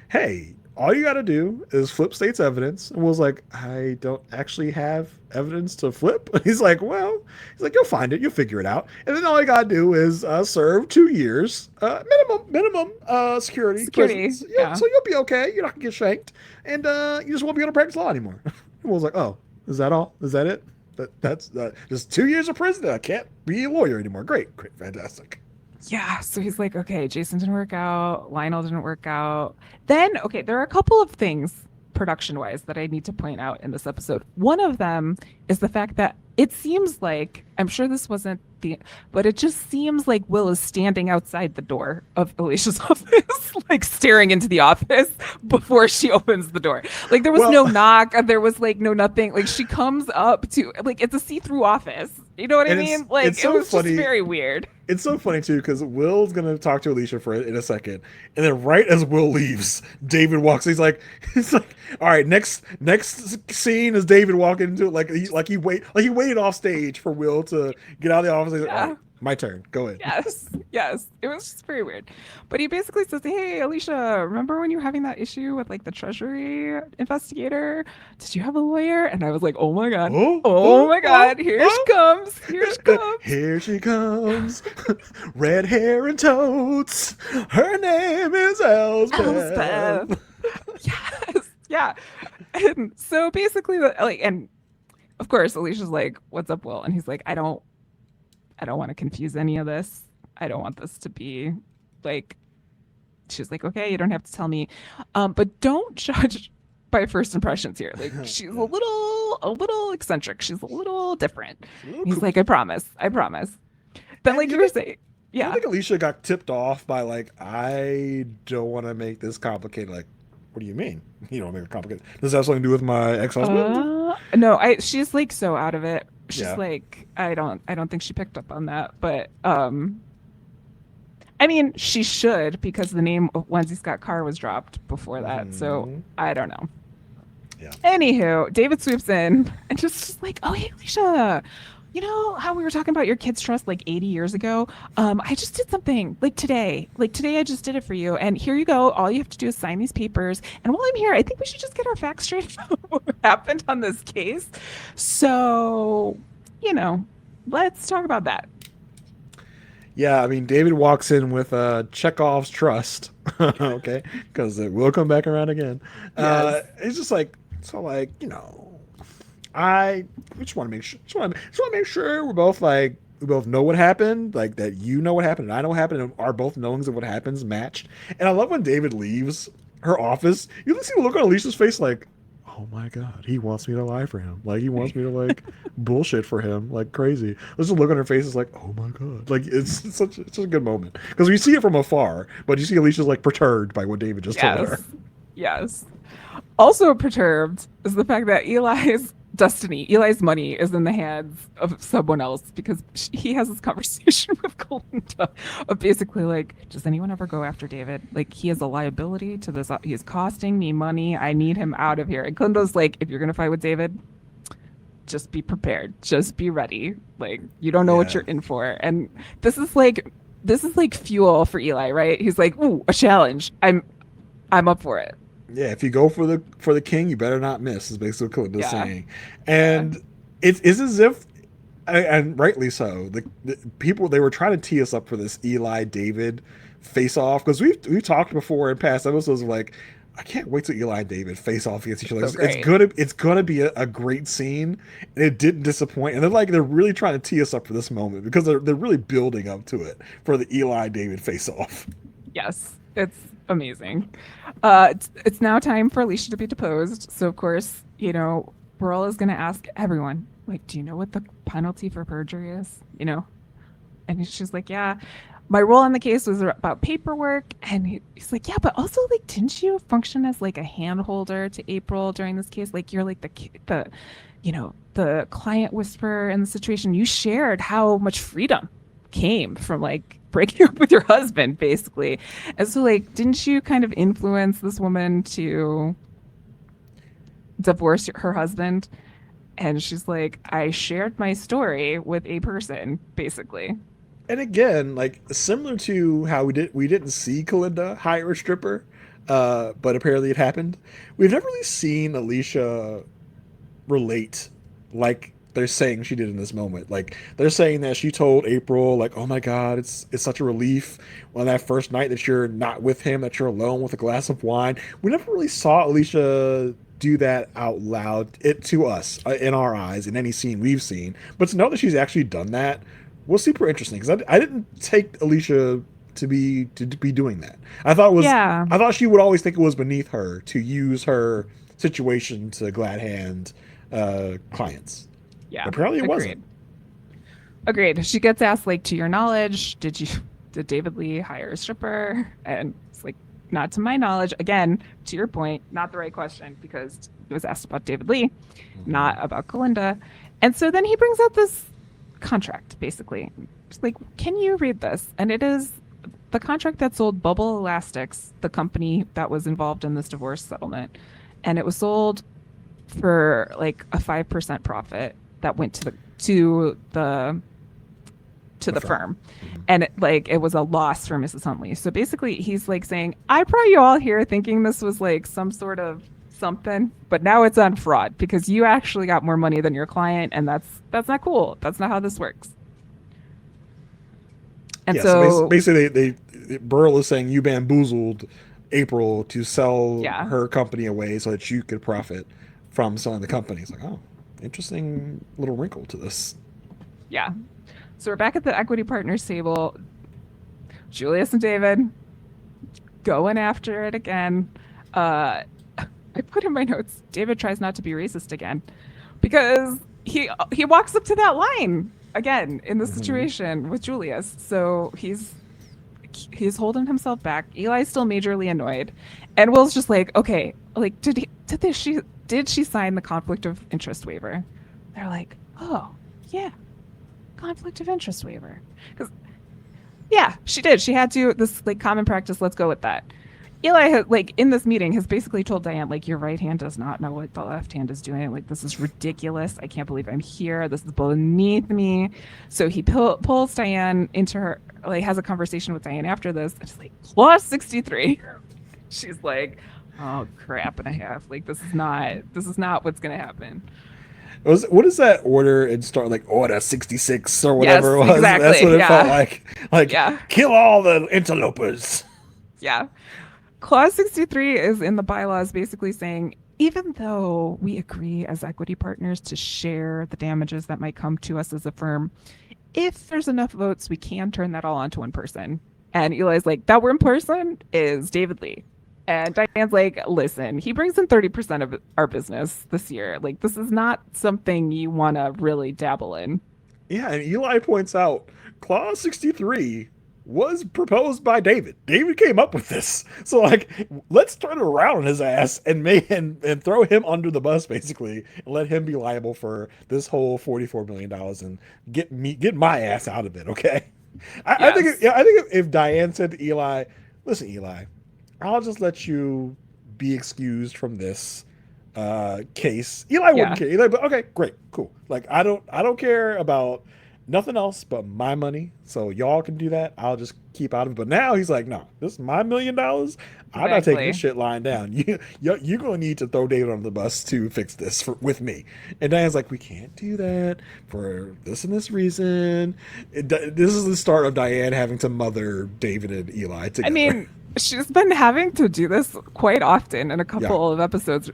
hey, all you got to do is flip state's evidence. And was like, I don't actually have evidence to flip. He's like, well, you'll find it, you'll figure it out, and then all you got to do is serve 2 years, minimum security Security. prisons. Yeah. So you'll be okay. You're not gonna get shanked, and you just won't be able to practice law anymore. And was like, oh, is that all? Is that it? That's just 2 years of prison. I can't be a lawyer anymore. Great, fantastic. Yeah. So he's like, okay, Jason didn't work out. Lionel didn't work out. Then, okay, there are a couple of things production wise that I need to point out in this episode. One of them is the fact that it seems like, I'm sure this wasn't the, but it just seems like Will is standing outside the door of Alicia's office, like staring into the office before she opens the door. Like there was Well, no knock, there was like no nothing. Like she comes up to, like, it's a see-through office. You know what I and mean? Like it's it so was just funny. very weird. It's so funny too because Will's gonna talk to Alicia for it in a second, and then right as Will leaves, David walks. He's like, all right, next scene is David walking into it he waited off stage for Will to get out of the office. He's like, all right, Yeah. my turn, go ahead. Yes, yes. It was just very weird. But he basically says, "Hey, Alicia, remember when you were having that issue with like the Treasury investigator? Did you have a lawyer?" And I was like, "Oh my God. Oh my God. Here she comes. Here she comes." Here she comes, red hair and totes. Her name is Elsbeth. Elsbeth. Yes. Yeah. And so basically like, and of course Alicia's like, "What's up, Will?" And he's like, I don't want to confuse any of this. I don't want this to be like," she's like, "Okay, you don't have to tell me. But don't judge by first impressions here. Like she's a little eccentric. She's a little different." He's like, I promise. Then And like you you were know, saying, I yeah. think Alicia got tipped off by like, I don't want to make this complicated. Like, what do you mean? You don't make it complicated. Does that have something to do with my ex-husband? No, she's like so out of it. She's Yeah. like, I don't think she picked up on that. But I mean, she should, because the name of Wendy Scott Carr was dropped before that. So Hmm. I don't know. Yeah. Anywho, David swoops in and just like, "Oh, hey, Alicia, you know how we were talking about your kids' trust like 80 years ago? I just did something like today. Like today, I just did it for you. And here you go. All you have to do is sign these papers. And while I'm here, I think we should just get our facts straight about what happened on this case. So, you know, let's talk about that." Yeah, I mean, David walks in with Chekhov's trust, okay, because it will come back around again. Yes. It's just like, so like, I just want to make sure, just want to make sure we both know what happened, like that you know what happened and I know what happened, and our both knowings of what happens matched. And I love when David leaves her office, you can see the look on Alicia's face, like, oh my god, he wants me to lie for him, like he wants me to like bullshit for him like crazy. There's a look on her face, is like, oh my god, like it's such a good moment because we see it from afar, but you see Alicia's like perturbed by what David just told her. Yes. Yes. Also perturbed is the fact that Eli's money is in the hands of someone else, because he has this conversation with Kalinda of basically like, "Does anyone ever go after David? Like he is a liability to this. He's costing me money. I need him out of here." And Kalinda's like, "If you're gonna fight with David, just be prepared. Just be ready. Like you don't know what Yeah. you're in for." And this is like fuel for Eli, right? He's like, "Ooh, a challenge. I'm up for it." Yeah, if you go for the king, you better not miss. Is basically what Clint is Yeah. saying, Yeah. and it's as if, and rightly so. The people, they were trying to tee us up for this Eli David face off, because we've talked before in past episodes of like, I can't wait till Eli and David face off against each other. So It's great. gonna be a great scene, and it didn't disappoint. And they're really trying to tee us up for this moment because they're really building up to it for the Eli David face off. Yes, it's amazing. It's now time for Alicia to be deposed. So of course, Burl is going to ask everyone, like, "Do you know what the penalty for perjury is?" And she's like, "Yeah, my role in the case was about paperwork." And he's like, "Yeah, but also like, didn't you function as like a handholder to April during this case? Like, you're like the client whisperer in the situation. You shared how much freedom came from like breaking up with your husband, basically. And so like, didn't you kind of influence this woman to divorce her husband?" And she's like, "I shared my story with a person, basically." And again, like similar to how we didn't see Kalinda hire a stripper, but apparently it happened. We've never really seen Alicia relate like they're saying she did in this moment. Like they're saying that she told April, like, "Oh my God, it's such a relief on that first night that you're not with him, that you're alone with a glass of wine." We never really saw Alicia do that out loud it to us in our eyes in any scene we've seen. But to know that she's actually done that was super interesting because I didn't take Alicia to be doing that. Yeah. I thought she would always think it was beneath her to use her situation to glad hand clients. Yeah. Apparently it Agreed. wasn't. Agreed. She gets asked, like, to your knowledge, did David Lee hire a stripper? And it's like, not to my knowledge. Again, to your point, not the right question, because it was asked about David Lee, not about Kalinda. And so then he brings out this contract, basically. It's like, can you read this? And it is the contract that sold Bubble Elastics, the company that was involved in this divorce settlement. And it was sold for like a 5% profit that went to the firm. And it was a loss for Mrs. Huntley. So basically he's like saying, I brought you all here thinking this was like some sort of something, but now it's on fraud because you actually got more money than your client, and that's not cool. That's not how this works. And so basically Burl is saying you bamboozled April to sell her company away so that you could profit from selling the company. It's like, oh, interesting little wrinkle to this. Yeah. So we're back at the equity partners table. Julius and David going after it again. I put in my notes, David tries not to be racist again because he walks up to that line again in the situation with Julius. So he's holding himself back. Eli's still majorly annoyed. And Will's just like, okay, like, did she sign the conflict of interest waiver? They're like, oh, yeah, conflict of interest waiver. Because, yeah, she did. She had to, this, like, common practice, let's go with that. Eli, in this meeting, has basically told Diane, like, your right hand does not know what the left hand is doing. Like, this is ridiculous. I can't believe I'm here. This is beneath me. So he pulls Diane into her, like, has a conversation with Diane after this. And it's like, clause 63. She's like, oh, crap and a half. Like, this is not what's going to happen. What is that order in Star, like order 66 or whatever it was? Exactly. That's what it felt like. Like, kill all the interlopers. Yeah. Clause 63 is in the bylaws basically saying, even though we agree as equity partners to share the damages that might come to us as a firm, if there's enough votes, we can turn that all onto one person. And Eli's like, that one person is David Lee. And Diane's like, listen, he brings in 30% of our business this year. Like, this is not something you want to really dabble in. Yeah, and Eli points out, clause 63 was proposed by David. David came up with this. So, like, let's turn it around on his ass and throw him under the bus, basically, and let him be liable for this whole $44 million and get my ass out of it, okay? I think if Diane said to Eli, listen, Eli, I'll just let you be excused from this case. Eli wouldn't care. Eli, but okay, great, cool. Like, I don't care about nothing else but my money. So y'all can do that. I'll just keep out of it. But now he's like, no, this is my $1 million. I'm not taking this shit lying down. You're going to need to throw David under the bus to fix this with me. And Diane's like, we can't do that for this and this reason. This is the start of Diane having to mother David and Eli together. I mean, she's been having to do this quite often in a couple of episodes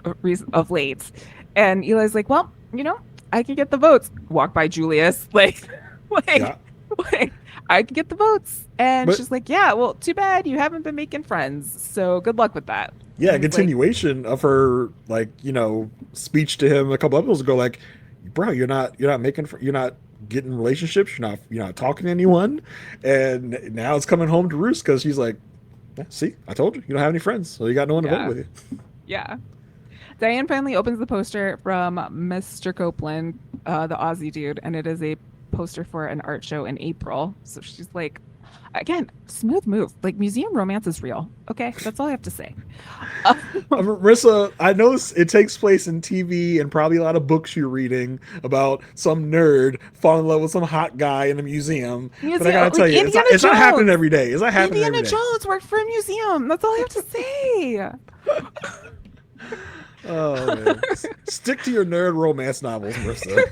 of late. And Eli's like, well, I can get the votes. Walk by Julius. Like, I can get the votes. And she's like, yeah, well, too bad you haven't been making friends. So good luck with that. Yeah, continuation of her, speech to him a couple episodes ago. Like, bro, you're not getting relationships. You're not talking to anyone. And now it's coming home to roost because she's like, yeah, see, I told you, you don't have any friends. So you got no one to vote with you. Yeah. Diane finally opens the poster from Mr. Copeland, the Aussie dude, and it is a poster for an art show in April. So she's like, again, smooth move. Like, museum romance is real. Okay, that's all I have to say. Marissa, I know it takes place in TV and probably a lot of books you're reading about some nerd falling in love with some hot guy in a museum. But I gotta tell you, it's not happening every day. It's not happening every day. Indiana Jones worked for a museum. That's all I have to say. Oh, man. Stick to your nerd romance novels, Marissa.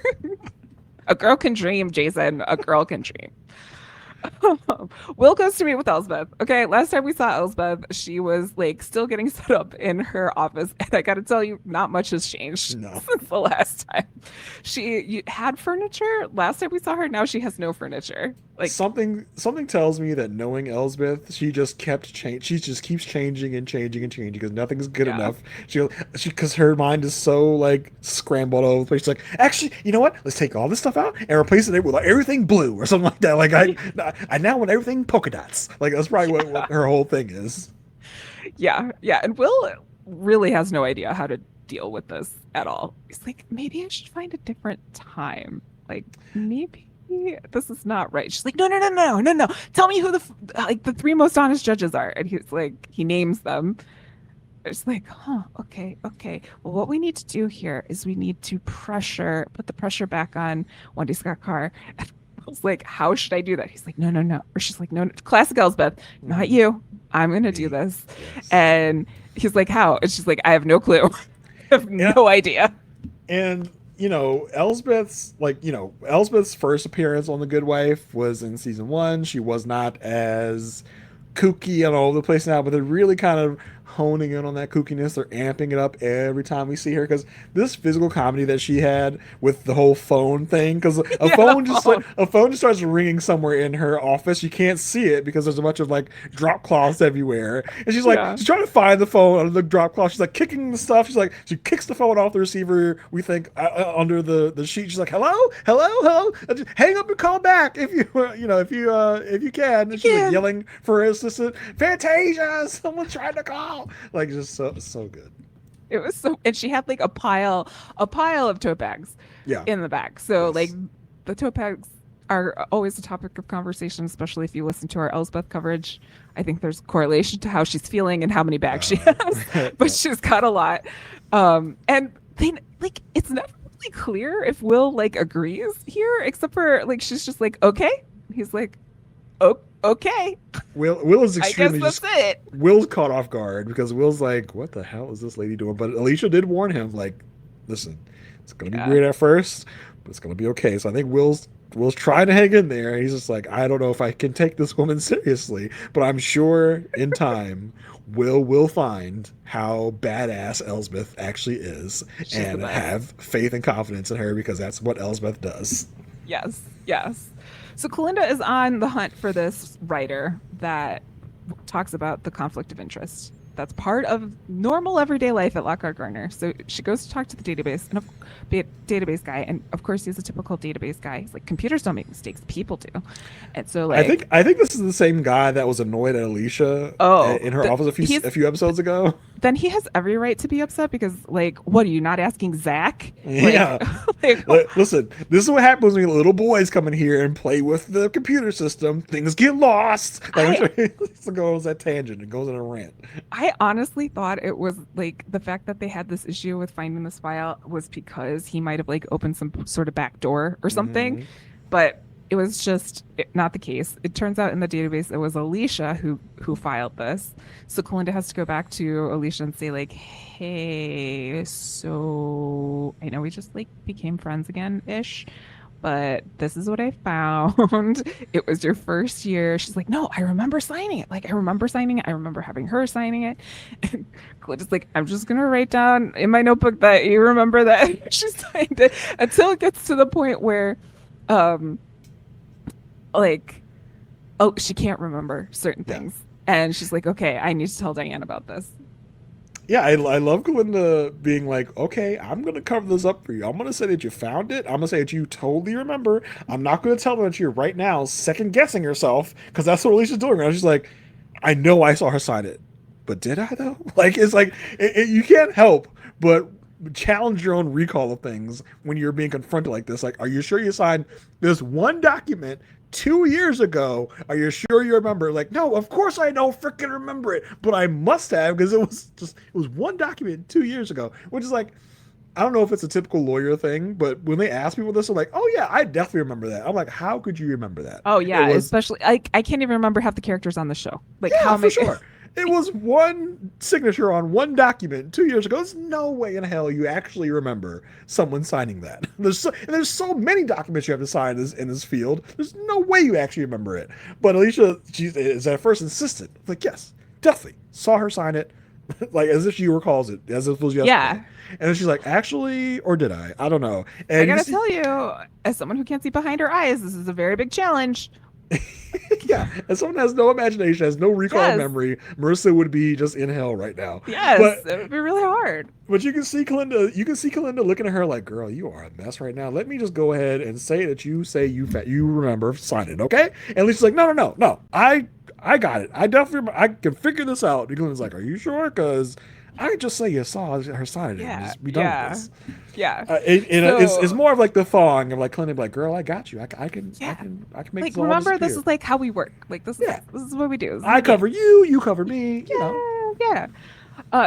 A girl can dream, Jason. A girl can dream. Will goes to meet with Elsbeth. Okay, last time we saw Elsbeth, she was like still getting set up in her office, and I got to tell you, not much has changed No. since the last time. Had furniture last time we saw her. Now she has no furniture. Like, Something tells me that knowing Elsbeth, she just kept change. She just keeps changing and changing and changing because nothing's good yeah, enough. She because her mind is so like scrambled all over the place. She's like, actually, you know what? Let's take all this stuff out and replace it with like, everything blue or something like that. Like I now want everything polka dots. Like that's probably what her whole thing is. yeah. And Will really has no idea how to deal with this at all. He's like, maybe I should find a different time. Like, maybe this is not right. She's like, no. Tell me who the three most honest judges are. And he's like, he names them. It's like, okay. Well, what we need to do here is we need to put the pressure back on Wendy Scott Carr. And I was like, how should I do that? He's like, no. Or she's like, no. Classic Elsbeth, not you. I'm going to do this. Yes. And he's like, how? And she's like, I have no clue. I have no idea. And Elsbeth's first appearance on The Good Wife was in season 1. She was not as kooky and all over the place now, but they're really kind of honing in on that kookiness. They're amping it up every time we see her because this physical comedy that she had with the whole phone thing, because a phone just starts ringing somewhere in her office. You can't see it because there's a bunch of like drop cloths everywhere, and she's like she's trying to find the phone under the drop cloth. She's like kicking the stuff. She kicks the phone off the receiver. We think under the sheet. She's like, hello, hang up and call back if you if you can. And she's like yelling for her assistant, Fantasia, someone's trying to call. Like just so good. It was so, and she had like a pile of tote bags in the back. So like the tote bags are always a topic of conversation, especially if you listen to our Elsbeth coverage. I think there's correlation to how she's feeling and how many bags she has, but she's got a lot. And they like, it's never really clear if Will like agrees here, except for like, she's just like, okay. He's like, okay. Will is extremely. I guess that's it. Will's caught off guard because Will's like, "What the hell is this lady doing?" But Alicia did warn him, like, "Listen, it's gonna be weird at first, but it's gonna be okay." So I think Will's trying to hang in there. He's just like, "I don't know if I can take this woman seriously, but I'm sure in time will find how badass Elsbeth actually is and have faith and confidence in her because that's what Elsbeth does." Yes. So Kalinda is on the hunt for this writer that talks about the conflict of interest. That's part of normal everyday life at Lockhart Gardner. So she goes to talk to the database database guy, and of course he's a typical database guy. He's like, computers don't make mistakes, people do. And so like, I think this is the same guy that was annoyed at Alicia in her office a few episodes ago. Then he has every right to be upset because like, what are you not asking Zach? Like, listen, this is what happens when little boys come in here and play with the computer system. Things get lost. Like, it goes that tangent. It goes in a rant. I honestly thought it was like the fact that they had this issue with finding this file was because he might have like opened some sort of back door or something, but it was just not the case. It turns out in the database it was Alicia who filed this. So Kalinda has to go back to Alicia and say like, hey, so I know we just like became friends again ish, but this is what I found. It was your first year. She's like, no, I remember signing it. Like, I remember signing it. I remember having her signing it. And Kalinda's like, I'm just going to write down in my notebook that you remember that she signed it, until it gets to the point where, like, oh, she can't remember certain things. And she's like, okay, I need to tell Diane about this. Yeah, I love Kalinda being like, okay, I'm going to cover this up for you. I'm going to say that you found it. I'm going to say that you totally remember. I'm not going to tell them that you're right now second guessing yourself, because that's what Alicia's doing. Right? She's like, I know I saw her sign it, but did I though? Like, it's like, you can't help but challenge your own recall of things when you're being confronted like this. Like, are you sure you signed this one document 2 years ago? Are you sure you remember? Like, no, of course I don't freaking remember it, but I must have, because it was one document 2 years ago, which is like, I don't know if it's a typical lawyer thing, but when they ask people this, they're like, oh yeah, I definitely remember that. I'm like, how could you remember that? Oh yeah, especially I can't even remember half the characters on the show. Like, yeah, how for sure. It was one signature on one document 2 years ago. There's no way in hell you actually remember someone signing that. There's so many documents you have to sign in this field. There's no way you actually remember it. But Alicia, she is at first insistent. Like, yes, definitely saw her sign it, like as if she recalls it, as if it was yesterday. Yeah. And then she's like, actually, or did I? I don't know. And I gotta tell you, as someone who can't see behind her eyes, this is a very big challenge. Yeah, and someone has no imagination, has no recall memory, Marissa would be just in hell right now. Yes, but, it would be really hard. But you can see Kalinda looking at her like, girl, you are a mess right now. Let me just go ahead and say that you remember signing, okay? And Alicia's like, no. I got it. I definitely I can figure this out. And Kalinda's like, are you sure? Because I just say you saw her sign it. Yeah, And just be done with this. Yeah. It's more of like the thong of like Kalinda, like, girl, I got you. I can make like, this all remember, disappear. this is like how we work. Like this is what we do. I cover you, you cover me. Yeah.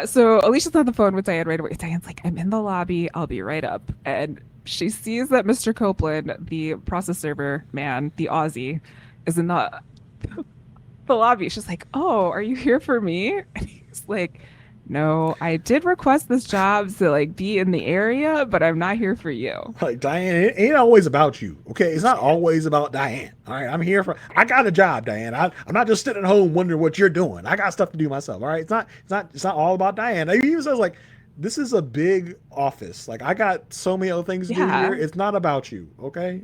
So Alicia's on the phone with Diane right away. Diane's like, I'm in the lobby. I'll be right up. And she sees that Mr. Copeland, the process server man, the Aussie, is in the lobby. She's like, oh, are you here for me? And he's like, no, I did request this job to like be in the area, but I'm not here for you. Like, Diane, it ain't always about you, okay? It's not always about Diane. All right, I got a job, Diane. I'm not just sitting at home wondering what you're doing. I got stuff to do myself. All right, it's not all about Diane. He even says like, this is a big office. Like, I got so many other things to do here. It's not about you, okay?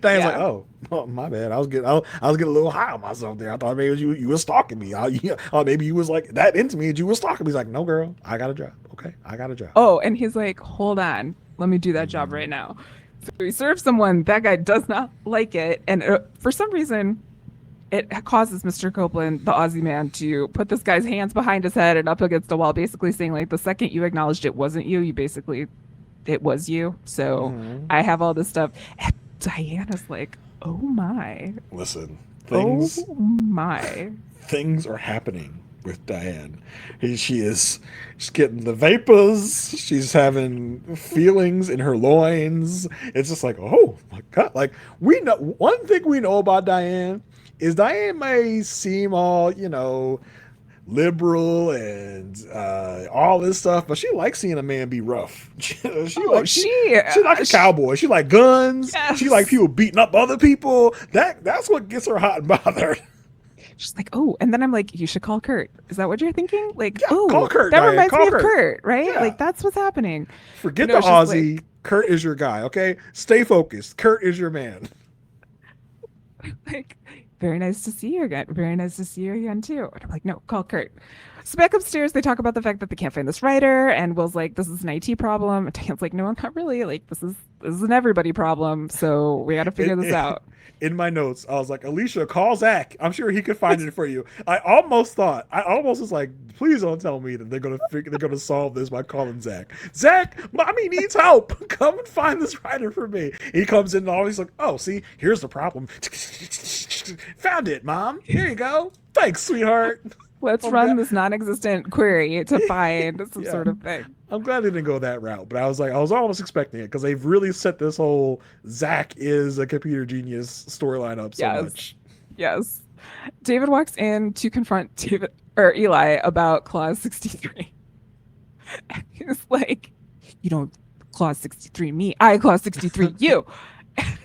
Diane's like, oh, my bad. I was getting a little high on myself there. I thought maybe you were stalking me. Maybe you was like that into me and you were stalking me. He's like, no, girl, I got a job. Okay, I got a job. Oh, and he's like, hold on, let me do that job right now. So he serves someone. That guy does not like it, and for some reason, it causes Mr. Copeland, the Aussie man, to put this guy's hands behind his head and up against the wall, basically saying, like, the second you acknowledged it wasn't you, it was you. So I have all this stuff. And Diana's like, oh my. Listen, things are happening with Diane. She's getting the vapors. She's having feelings in her loins. It's just like, oh my God. Like, we know one thing we know about Diane is Diane may seem all, liberal and all this stuff, but she likes seeing a man be rough. She like a cowboy. She like guns. Yes. She like people beating up other people. That's what gets her hot and bothered. She's like, oh, and then I'm like, you should call Kurt. Is that what you're thinking? Like, call Kurt. That Diane. reminds call me Kurt. of Kurt, right? Yeah. Like, that's what's happening. Forget the Aussie. Like, Kurt is your guy, okay? Stay focused. Kurt is your man. Like, very nice to see you again. Very nice to see you again, too. And I'm like, no, call Kurt. So back upstairs, they talk about the fact that they can't find this writer, and Will's like, this is an IT problem. And Diane's like, no, not really. Like, this is an everybody problem, so we got to figure this out. In my notes, I was like, Alicia, call Zach. I'm sure he could find it for you. I almost was like, please don't tell me that they're gonna solve this by calling Zach. Zach, mommy needs help. Come and find this writer for me. He comes in and always like, oh, see, here's the problem. Found it, Mom. Here you go. Thanks, sweetheart. Let's run this non-existent query to find some sort of thing. I'm glad they didn't go that route, but I was almost expecting it because they've really set this whole Zach is a computer genius storyline up so much. Yes. David walks in to confront Eli about Clause 63. And he's like, you don't Clause 63 me, I Clause 63 you. And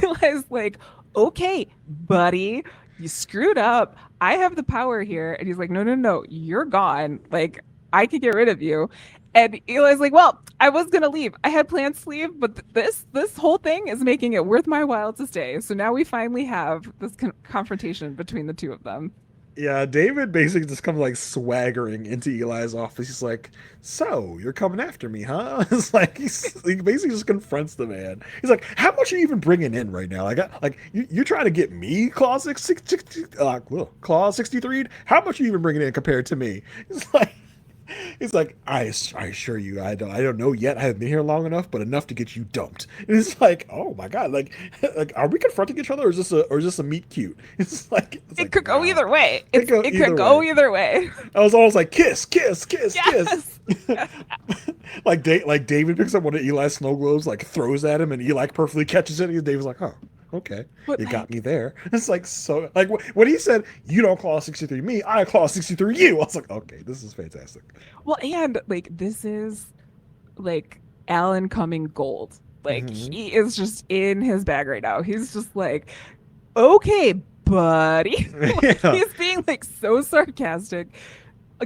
Eli's like, okay, buddy, you screwed up. I have the power here. And he's like, no, you're gone. Like, I could get rid of you. And Eli's like, well, I was going to leave. I had plans to leave, but this whole thing is making it worth my while to stay. So now we finally have this confrontation between the two of them. Yeah, David basically just comes like swaggering into Eli's office. He's like, so you're coming after me, huh? It's like he basically just confronts the man. He's like, how much are you even bringing in right now? Like you trying to get me Clause 63? How much are you even bringing in compared to me? He's like, I assure you, I don't know yet. I haven't been here long enough, but enough to get you dumped. And it's like, oh my God, like are we confronting each other, or is this a meet cute? It could go either way. It could go either way. I was always like, kiss. Yes. like David picks up one of Eli's snow globes, like throws at him, and Eli perfectly catches it. And David's like, oh, Okay, But you got like, me there. It's like so like when he said you don't clause 63 me, I clause 63 you. I was like, okay, this is fantastic. well, and like this is like Alan Cumming gold. Like Hmm. he is just in his bag right now. He's just like, okay, buddy. Like Yeah. he's being like so sarcastic,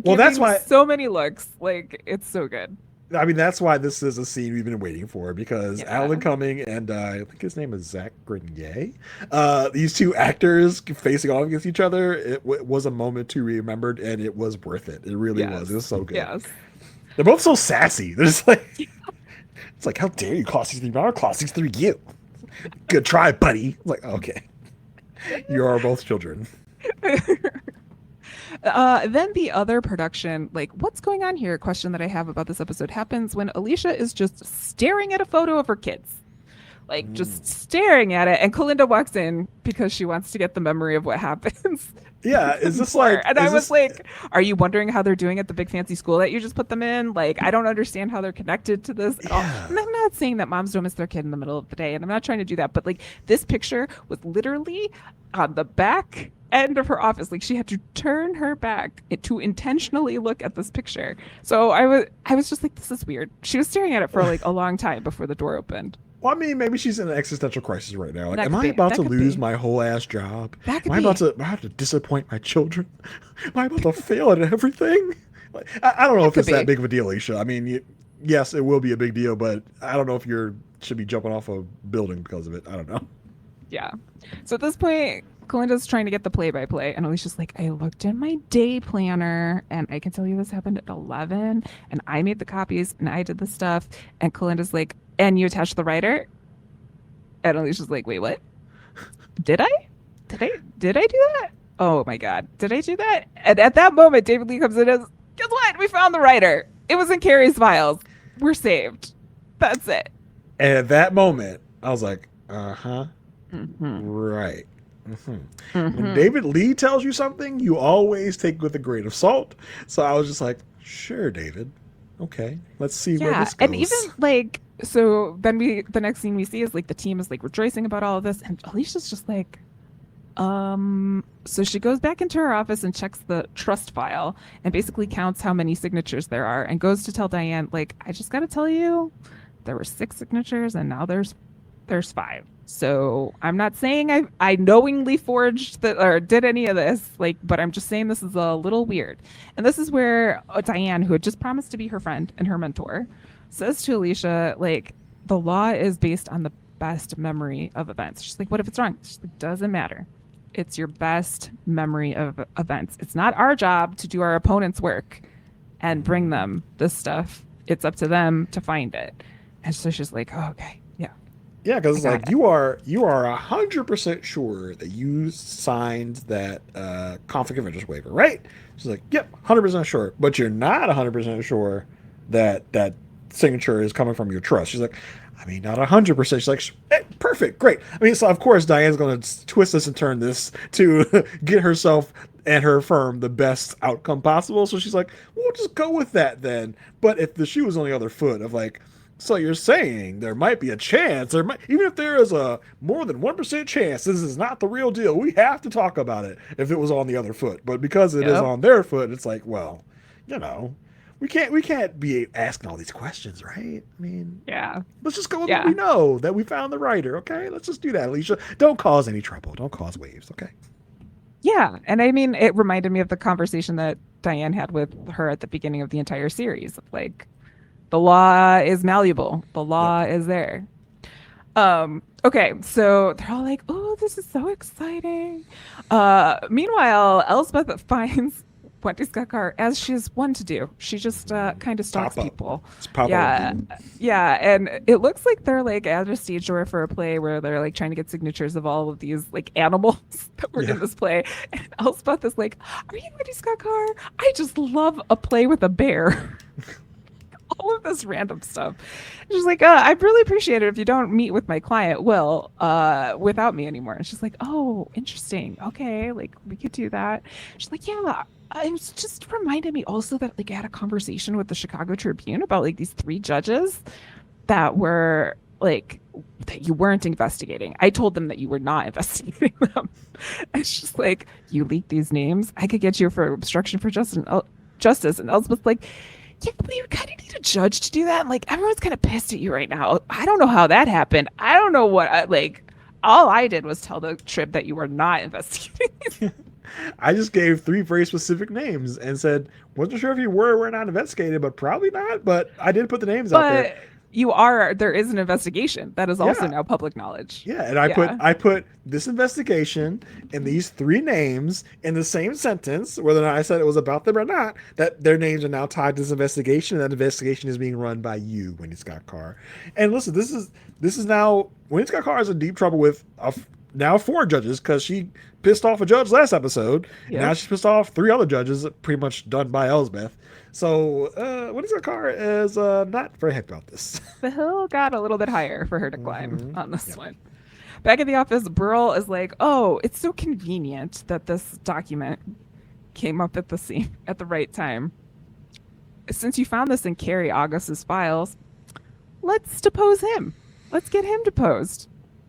Well, that's giving why. so many looks. Like it's so good. I mean, that's why this is a scene we've been waiting for because Yeah. Alan Cumming and I think his name is Zach Grenier. These two actors facing off against each other. It was a moment to be remembered, and it was worth it. It really was. It Yes. was so good. Yes. They're both so sassy. They're just like, it's like, how dare you clause 63? I'll clause 63 you. Good try, buddy. Like, okay, you are both children. Then the other production, like, what's going on here? Question that I have about this episode happens when Alicia is just staring at a photo of her kids, like Mm. just staring at it, and Kalinda walks in because she wants to get the memory of what happens. Yeah, is this like, And I is was this? like, are you wondering how they're doing at the big fancy school that you just put them in? Like, I don't understand how they're connected to this at all. Yeah. And I'm not saying that moms don't miss their kid in the middle of the day, and I'm not trying to do that, but like this picture was literally on the back end of her office. Like she had to turn her back to intentionally look at this picture. So I was just like, this is weird. She was staring at it for like a long time before the door opened. Well, I mean, maybe she's in an existential crisis right now. Like, That am could I be. about That to could lose be. my whole ass job? That could Am I be. about to? Am I about to disappoint my children? Am I about to fail at everything? Like, I don't know That if could it's that be. big of a deal, Alicia. I mean, yes, it will be a big deal, but I don't know if you should be jumping off a building because of it. I don't know. Yeah. So at this point, Kalinda's trying to get the play-by-play, and Alicia's like, I looked in my day planner, and I can tell you this happened at 11, and I made the copies, and I did the stuff. And Kalinda's like, and you attached the writer? And Alicia's like, wait, what? Did I? Did I do that? Oh my God. Did I do that? And at that moment, David Lee comes in and says, guess what? We found the writer. It was in Cary's files. We're saved. That's it. And at that moment, I was like, uh huh, Mm-hmm. right. Hmm. When Mm-hmm. David Lee tells you something, you always take with a grain of salt. So I was just like, sure, David. Okay, let's see where Yeah, this and even goes. like so then the next scene we see is like the team is like rejoicing about all of this, and Alicia's just like, so she goes back into her office and checks the trust file and basically counts how many signatures there are and goes to tell Diane, like, I just gotta tell you, there were 6 signatures and now there's 5. So I'm not saying I knowingly forged that or did any of this, like, but I'm just saying this is a little weird. And this is where Diane, who had just promised to be her friend and her mentor, says to Alicia, like, the law is based on the best memory of events. She's like, what if it's wrong? She's like, doesn't matter. It's your best memory of events. It's not our job to do our opponent's work and bring them this stuff. It's up to them to find it. And so she's like, oh, okay, yeah, Yeah, because I it's got like it. you are 100% sure that you signed that conflict of interest waiver, right? She's like, yep, 100% sure, but you're not 100% sure that that signature is coming from your trust. She's like, I mean, not 100%. She's like, perfect, great. I mean, so of course Diane's going to twist this and turn this to get herself and her firm the best outcome possible. So she's like, we'll just go with that then. But if the shoe was on the other foot of like, so you're saying there might be a chance, even if there is a more than 1% chance, this is not the real deal. We have to talk about it if it was on the other foot. But because it is Yep. on their foot, it's like, well, you know, we can't be asking all these questions, right? I mean, Yeah. let's just go with what Yeah. we know that we found the writer. Okay, let's just do that, Alicia. Don't cause any trouble. Don't cause waves. Okay. Yeah. And I mean, it reminded me of the conversation that Diane had with her at the beginning of the entire series. Of like, the law is malleable. The Yep. law is there. Okay, so they're all like, oh, this is so exciting. Meanwhile, Elsbeth finds Wendy's got car as she's one to do. She just kind of stalks Pop up. people. It's pop Yeah, up. yeah, and it looks like they're like at a stage door for a play where they're like trying to get signatures of all of these like animals that were Yeah. in this play. And Elspeth is like, "Are you Wendy Scott Carr? I just love a play with a bear." All of this random stuff. She's like, I'd really appreciate it if you don't meet with my client, Will, without me anymore. And she's like, oh, interesting. Okay, like we could do that. She's like, yeah. It was just reminded me also that like I had a conversation with the Chicago Tribune about like these 3 judges that were like that you weren't investigating. I told them that you were not investigating them. It's just like, you leaked these names. I could get you for obstruction for justice. And Elsbeth's like, yeah, but you kind of need a judge to do that. And like, everyone's kind of pissed at you right now. I don't know how that happened. I don't know what, all I did was tell the Trib that you were not investigating. I just gave 3 very specific names and said, wasn't sure if you were or were not investigated, but probably not. But I did put the names out there. There is an investigation that is also now public knowledge. Yeah, and I put this investigation and these 3 names in the same sentence, whether or not I said it was about them or not, that their names are now tied to this investigation, and that investigation is being run by you, Wendy Scott Carr. And listen, this is now, Wendy Scott Carr is in deep trouble with now 4 judges, because she pissed off a judge last episode. Yep. Now she's pissed off 3 other judges, pretty much done by Elsbeth. So Wendy Scott Carr is not very happy about this. The hill got a little bit higher for her to climb on this one. Back at the office, Burl is like, oh, it's so convenient that this document came up at the scene at the right time. Since you found this in Cary August's files, let's depose him. Let's get him deposed.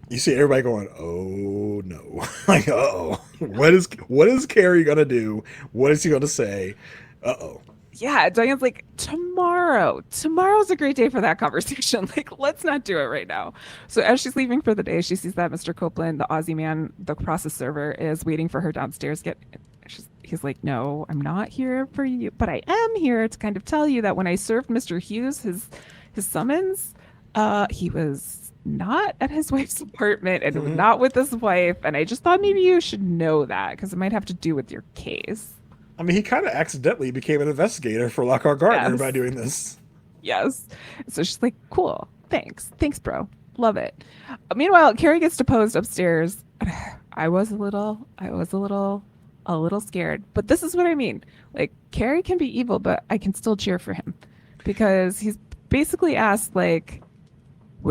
You see everybody going, oh no. Like, uh-oh. What is Cary gonna do? What is he gonna say? Uh-oh. Yeah, Diane's like, tomorrow's a great day for that conversation. Like, let's not do it right now. So as she's leaving for the day, she sees that Mr. Copeland, the Aussie man, the process server, is waiting for her downstairs. He's like, no, I'm not here for you, but I am here to kind of tell you that when I served Mr. Hughes his summons, he was not at his wife's apartment and not with his wife. And I just thought maybe you should know that, because it might have to do with your case. I mean, he kind of accidentally became an investigator for Lockhart Gardner by doing this. Yes. So she's like, cool. Thanks, bro. Love it. Meanwhile, Cary gets deposed upstairs. I was a little scared. But this is what I mean. Like, Cary can be evil, but I can still cheer for him. Because he's basically asked, like,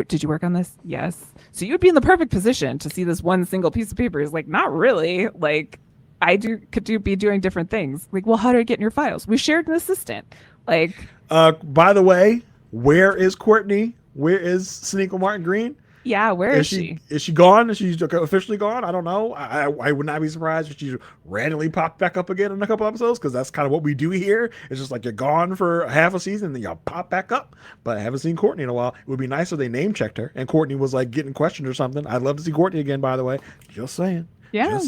did you work on this? Yes. So you'd be in the perfect position to see this one single piece of paper. He's like, not really. Like, could be doing different things. Like, well, how did it get in your files? We shared an assistant. Like, by the way, where is Courtney? Where is Sonequa Martin Green? Yeah, where is she? Is she gone? Is she officially gone? I don't know. I would not be surprised if she randomly popped back up again in a couple episodes, because that's kind of what we do here. It's just like you're gone for half a season and then y'all pop back up. But I haven't seen Courtney in a while. It would be nice if they name checked her and Courtney was like getting questioned or something. I'd love to see Courtney again, by the way. Just saying. Yeah.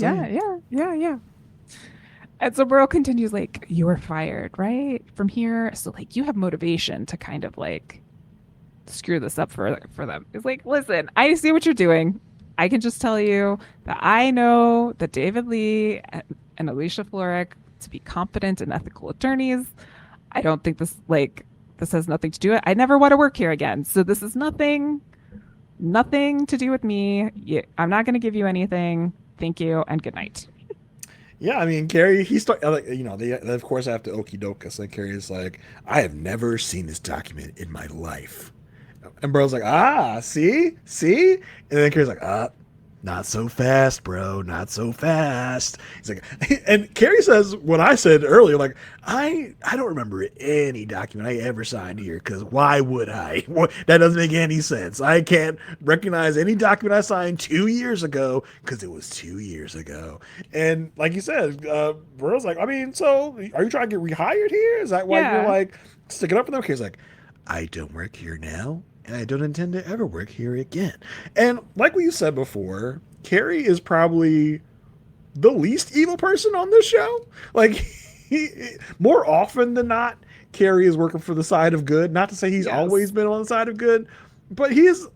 And so Burl continues, like, you were fired, right? From here. So, like, you have motivation to kind of, like, screw this up for them. It's like, listen, I see what you're doing. I can just tell you that I know that David Lee and Alicia Florek to be competent and ethical attorneys. I don't think this has nothing to do with it. I never want to work here again. So this is nothing to do with me. I'm not going to give you anything. Thank you and good night. Yeah, I mean, Cary, they of course have to okie doke us. Like, Cary's like, I have never seen this document in my life. And Bro's like, see? And then Cary's like, not so fast, bro, not so fast. He's like, and Cary says what I said earlier, like, I don't remember any document I ever signed here, because why would I? That doesn't make any sense. I can't recognize any document I signed 2 years ago, because it was 2 years ago. And like you said, Bro's like, I mean, so are you trying to get rehired here? Is that why you're like sticking up for them? Cary's like, I don't work here now, and I don't intend to ever work here again. And like what you said before, Cary is probably the least evil person on this show. Like, more often than not, Cary is working for the side of good. Not to say he's always been on the side of good, but he is,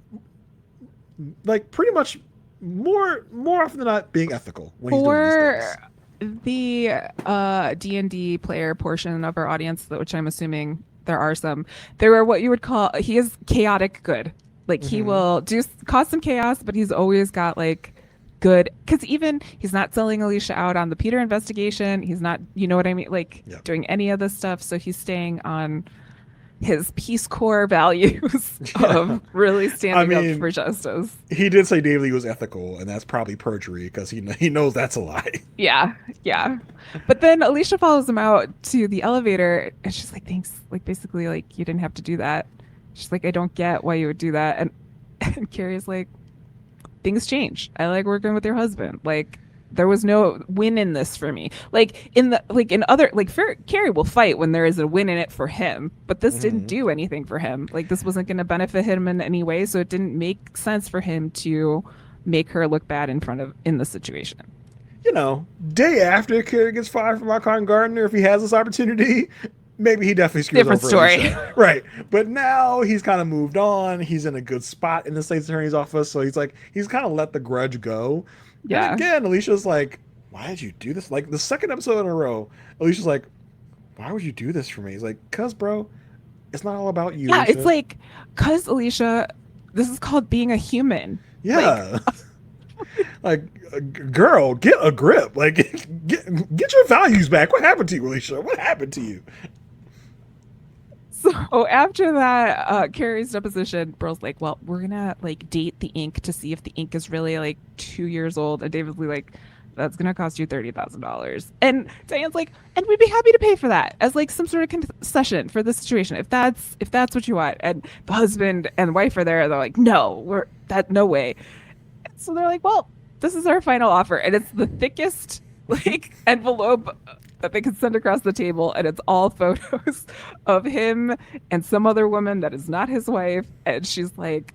like, pretty much more often than not being ethical when he's doing these things. The D&D player portion of our audience, which I'm assuming there are some, there are what you would call, he is chaotic good. Like, he will cause some chaos, but he's always got, like, good, because even he's not selling Alicia out on the Peter investigation. He's not, you know what I mean? Like, doing any of this stuff. So he's staying on his Peace Corps values of really standing up for justice. He did say David Lee was ethical, and that's probably perjury, because he knows that's a lie. Yeah. But then Alicia follows him out to the elevator, and she's like, thanks. Like, basically, like, you didn't have to do that. She's like, I don't get why you would do that. And Carrie's like, things change. I like working with your husband. Like, there was no win in this for me. Like in other Cary will fight when there is a win in it for him, but this didn't Hmm. do anything for him. Like, this wasn't going to benefit him in any way, so it didn't make sense for him to make her look bad in the situation. You know, day after Cary gets fired from Lockhart Gardner, if he has this opportunity, maybe he definitely screws Different over story. Alicia. Right. But now he's kind of moved on. He's in a good spot in the state's attorney's office. So he's kind of let the grudge go. And Yeah. again, Alicia's like, why did you do this? Like the second episode in a row, Alicia's like, why would you do this for me? He's like, cuz, bro, it's not all about you, Yeah, it's Alicia. like, cuz Alicia, this is called being a human. Like, Yeah. Like, girl, get a grip. Like, get your values back. What happened to you, Alicia? What happened to you? so after that, Carrie's deposition, Burl's like, well, we're gonna like date the ink to see if the ink is really like 2 years old. And David's like, that's gonna cost you $30,000. And Diane's like, and we'd be happy to pay for that as like some sort of concession for the situation, if that's what you want. And the husband and wife are there. They're like, no way. So they're like, well, this is our final offer. And it's the thickest like envelope that they could send across the table. And it's all photos of him and some other woman that is not his wife. And she's like,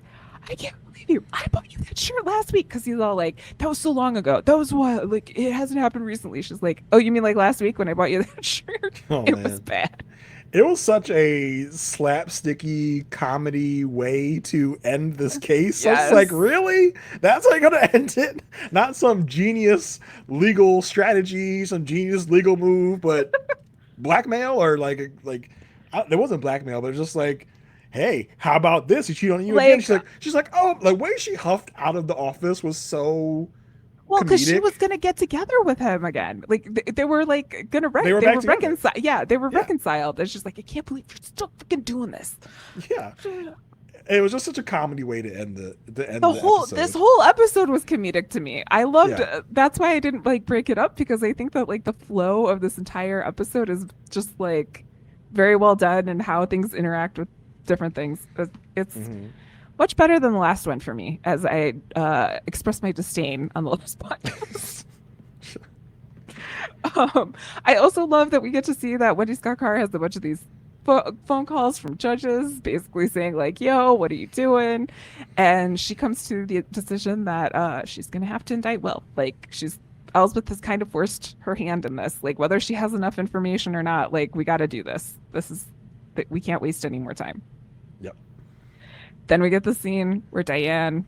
I can't believe you. I bought you that shirt last week. Cause he's all like, that was so long ago. That was what, like, it hasn't happened recently. She's like, oh, you mean like last week when I bought you that shirt? Oh, It was man. bad. It was such a slapsticky comedy way to end this case. So it's like, Yes. really? That's how you're gonna end it? Not some genius legal strategy, some genius legal move, but blackmail or there wasn't blackmail, but it was just like, hey, how about this? You cheat on you again. Like, She's like, oh, the way she huffed out of the office was so well, because she comedic. was gonna get together with him again. Like they were like gonna They were they back were together. reconciled. Yeah, they were Yeah, reconciled. It's just like, I can't believe you're still freaking doing this. yeah. It was just such a comedy way to end The the whole this episode. whole episode was comedic to me. I loved. Yeah. That's why I didn't like break it up, because I think that like the flow of this entire episode is just like very well done, and how things interact with different things. It's Hmm. much better than the last one for me, as I expressed my disdain on the last podcast. I also love that we get to see that Wendy Scott Carr has a bunch of these phone calls from judges basically saying like, yo, what are you doing? And she comes to the decision that she's gonna have to indict Will. Like, Elsbeth has kind of forced her hand in this, like, whether she has enough information or not, like, we got to do this. We can't waste any more time. Yep. Then we get the scene where Diane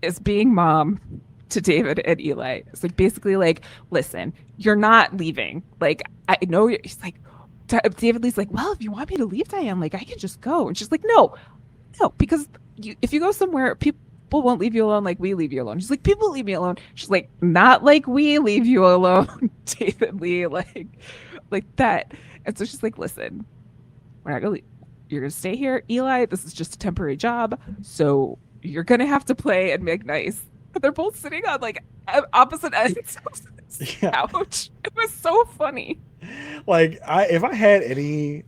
is being mom to David and Eli. It's like, basically like, listen, you're not leaving. Like, I know he's like, David Lee's like, well, if you want me to leave, Diane, like, I can just go. And she's like, no, because if you go somewhere, people won't leave you alone like we leave you alone. She's like, people leave me alone. She's like, not like we leave you alone, David Lee, like that. And so she's like, listen, we're not gonna leave. You're gonna stay here, Eli. This is just a temporary job, so you're gonna have to play and make nice. But they're both sitting on like opposite ends of this Yeah. couch. It was so funny. Like, if I had any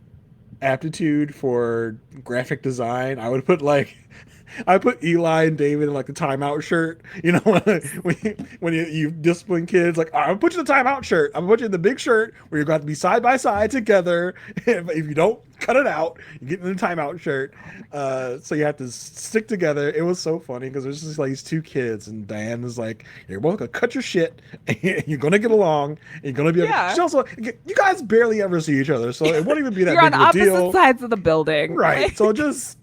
aptitude for graphic design, I would put like I put Eli and David in like the timeout shirt. You know, when you discipline kids, like, I'm gonna put you in the timeout shirt. I'm gonna put you in the big shirt where you're going to be side by side together. If you don't cut it out, you get in the timeout shirt. So you have to stick together. It was so funny because there's just like these two kids, and Diane is like, "You're both gonna cut your shit. And you're gonna get along. And you're gonna be." Yeah. She also, you guys barely ever see each other, so it won't even be that You're big on of a opposite deal. sides of the building. Right. Like, So just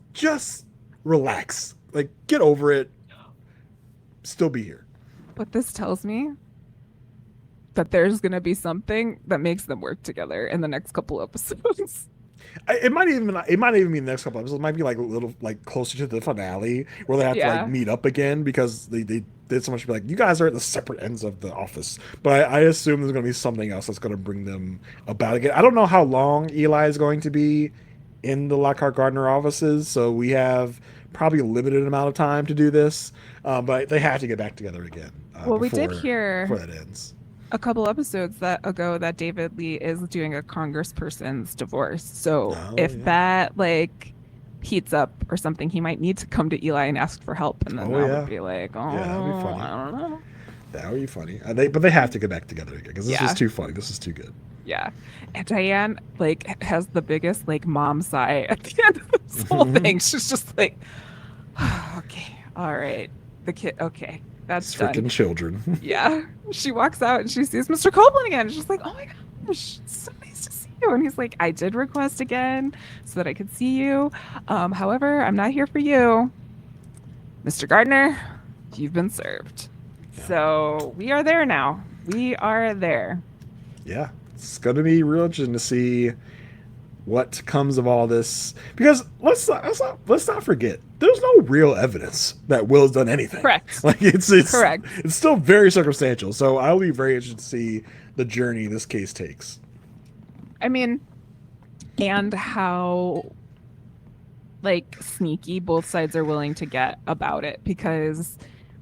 relax. Like, get over it. Still be here. what this tells me, that there's gonna be something that makes them work together in the next couple episodes. It might even be the next couple episodes. It might be like a little like closer to the finale where they have to Yeah. like meet up again because they did so much to be like, you guys are at the separate ends of the office. But I assume there's gonna be something else that's gonna bring them about again. I don't know how long Eli is going to be in the Lockhart Gardner offices, so we have probably a limited amount of time to do this. But they have to get back together again. Well, we did hear before that ends. a couple episodes ago that David Lee is doing a congressperson's divorce. So Oh, if yeah. that like heats up or something, he might need to come to Eli and ask for help, and then Oh that yeah, would be like, oh, yeah, that'd be funny. I don't know. That would be funny. But they have to get back together again because this is Yeah, too funny. This is too good. yeah. And Diane like has the biggest like mom sigh at the end of this whole thing. She's just like, okay, all right, the kid, okay, that's It's done. freaking children. Yeah. She walks out and she sees Mr. Copeland again. She's like, oh my gosh, it's so nice to see you. And he's like, I did request again so that I could see you. However, I'm not here for you. Mr. Gardner, you've been served. Yeah. So we are there now. We are there. Yeah, it's going to be real interesting to see what comes of all this, because let's not forget there's no real evidence that Will's done anything. Correct. Like it's Correct. It's still very circumstantial. So I'll be very interested to see the journey this case takes. I mean, and how like sneaky both sides are willing to get about it, because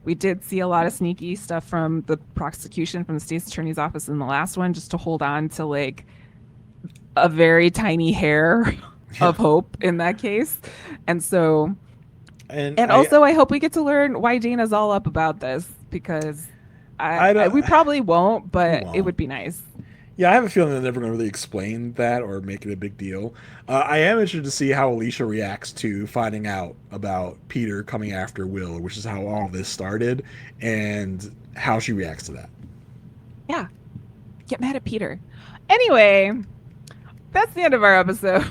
we did see a lot of sneaky stuff from the prosecution, from the state's attorney's office in the last one, just to hold on to like a very tiny hair of hope in that case. And so, and also I hope we get to learn why Dana's all up about this, because we probably won't, but it would be nice. Yeah, I have a feeling they're never going to really explain that or make it a big deal. I am interested to see how Alicia reacts to finding out about Peter coming after Will, which is how all this started, and how she reacts to that. Yeah. Get mad at Peter. Anyway, that's the end of our episode.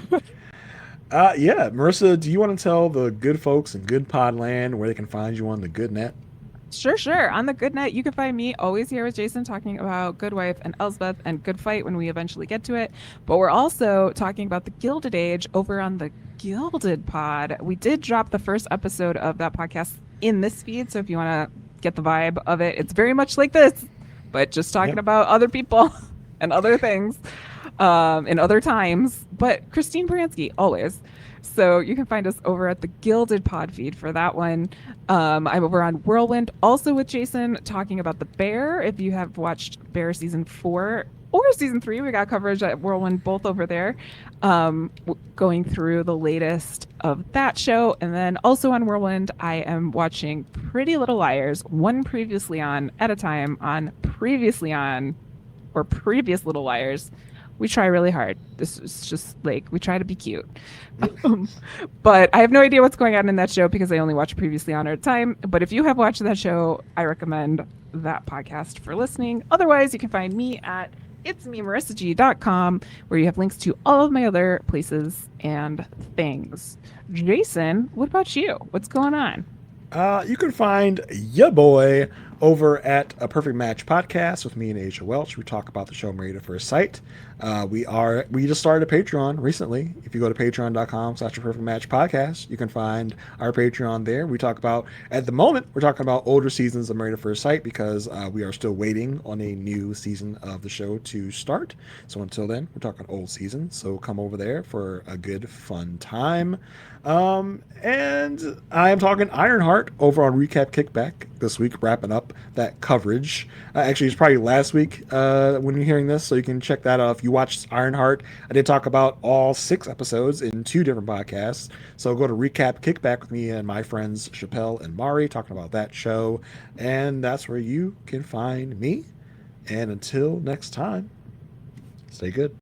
Yeah, Marissa, do you want to tell the good folks in Good Podland where they can find you on the Good Net? Sure. On the Good Net, you can find me always here with Jason talking about Good Wife and Elsbeth and Good Fight when we eventually get to it. But we're also talking about the Gilded Age over on the Gilded Pod. We did drop the first episode of that podcast in this feed, so if you want to get the vibe of it, it's very much like this, but just talking about other people and other things in other times. But Christine Baranski, always. So you can find us over at the Gilded Pod feed for that one. I'm over on Whirlwind, also with Jason, talking about The Bear. If you have watched Bear season 4 or season 3, we got coverage at Whirlwind, both over there, going through the latest of that show. And then also on Whirlwind, I am watching Pretty Little Liars, one previously on at a time on previously on or previous Little Liars. We try really hard. This is just like, we try to be cute. But I have no idea what's going on in that show because I only watch previously on at a time. But if you have watched that show, I recommend that podcast for listening. Otherwise, you can find me at itsmemarissag.com, where you have links to all of my other places and things. Jason, what about you? What's going on? You can find ya boy over at A Perfect Match Podcast with me and Asia Welch. We talk about the show Married at First Sight. We just started a Patreon recently. If you go to patreon.com/A Perfect Match Podcast, you can find our Patreon there. We talk about, at the moment, we're talking about older seasons of Married at First Sight because we are still waiting on a new season of the show to start. So until then, we're talking old seasons. So come over there for a good, fun time. And I am talking Ironheart over on Recap Kickback this week, wrapping up that coverage. Actually, it's probably last week when you're hearing this, so you can check that out. If you watched Ironheart, I did talk about all 6 episodes in 2 different podcasts. So go to Recap Kickback with me and my friends Chappelle and Mari talking about that show. And that's where you can find me. And until next time, stay good.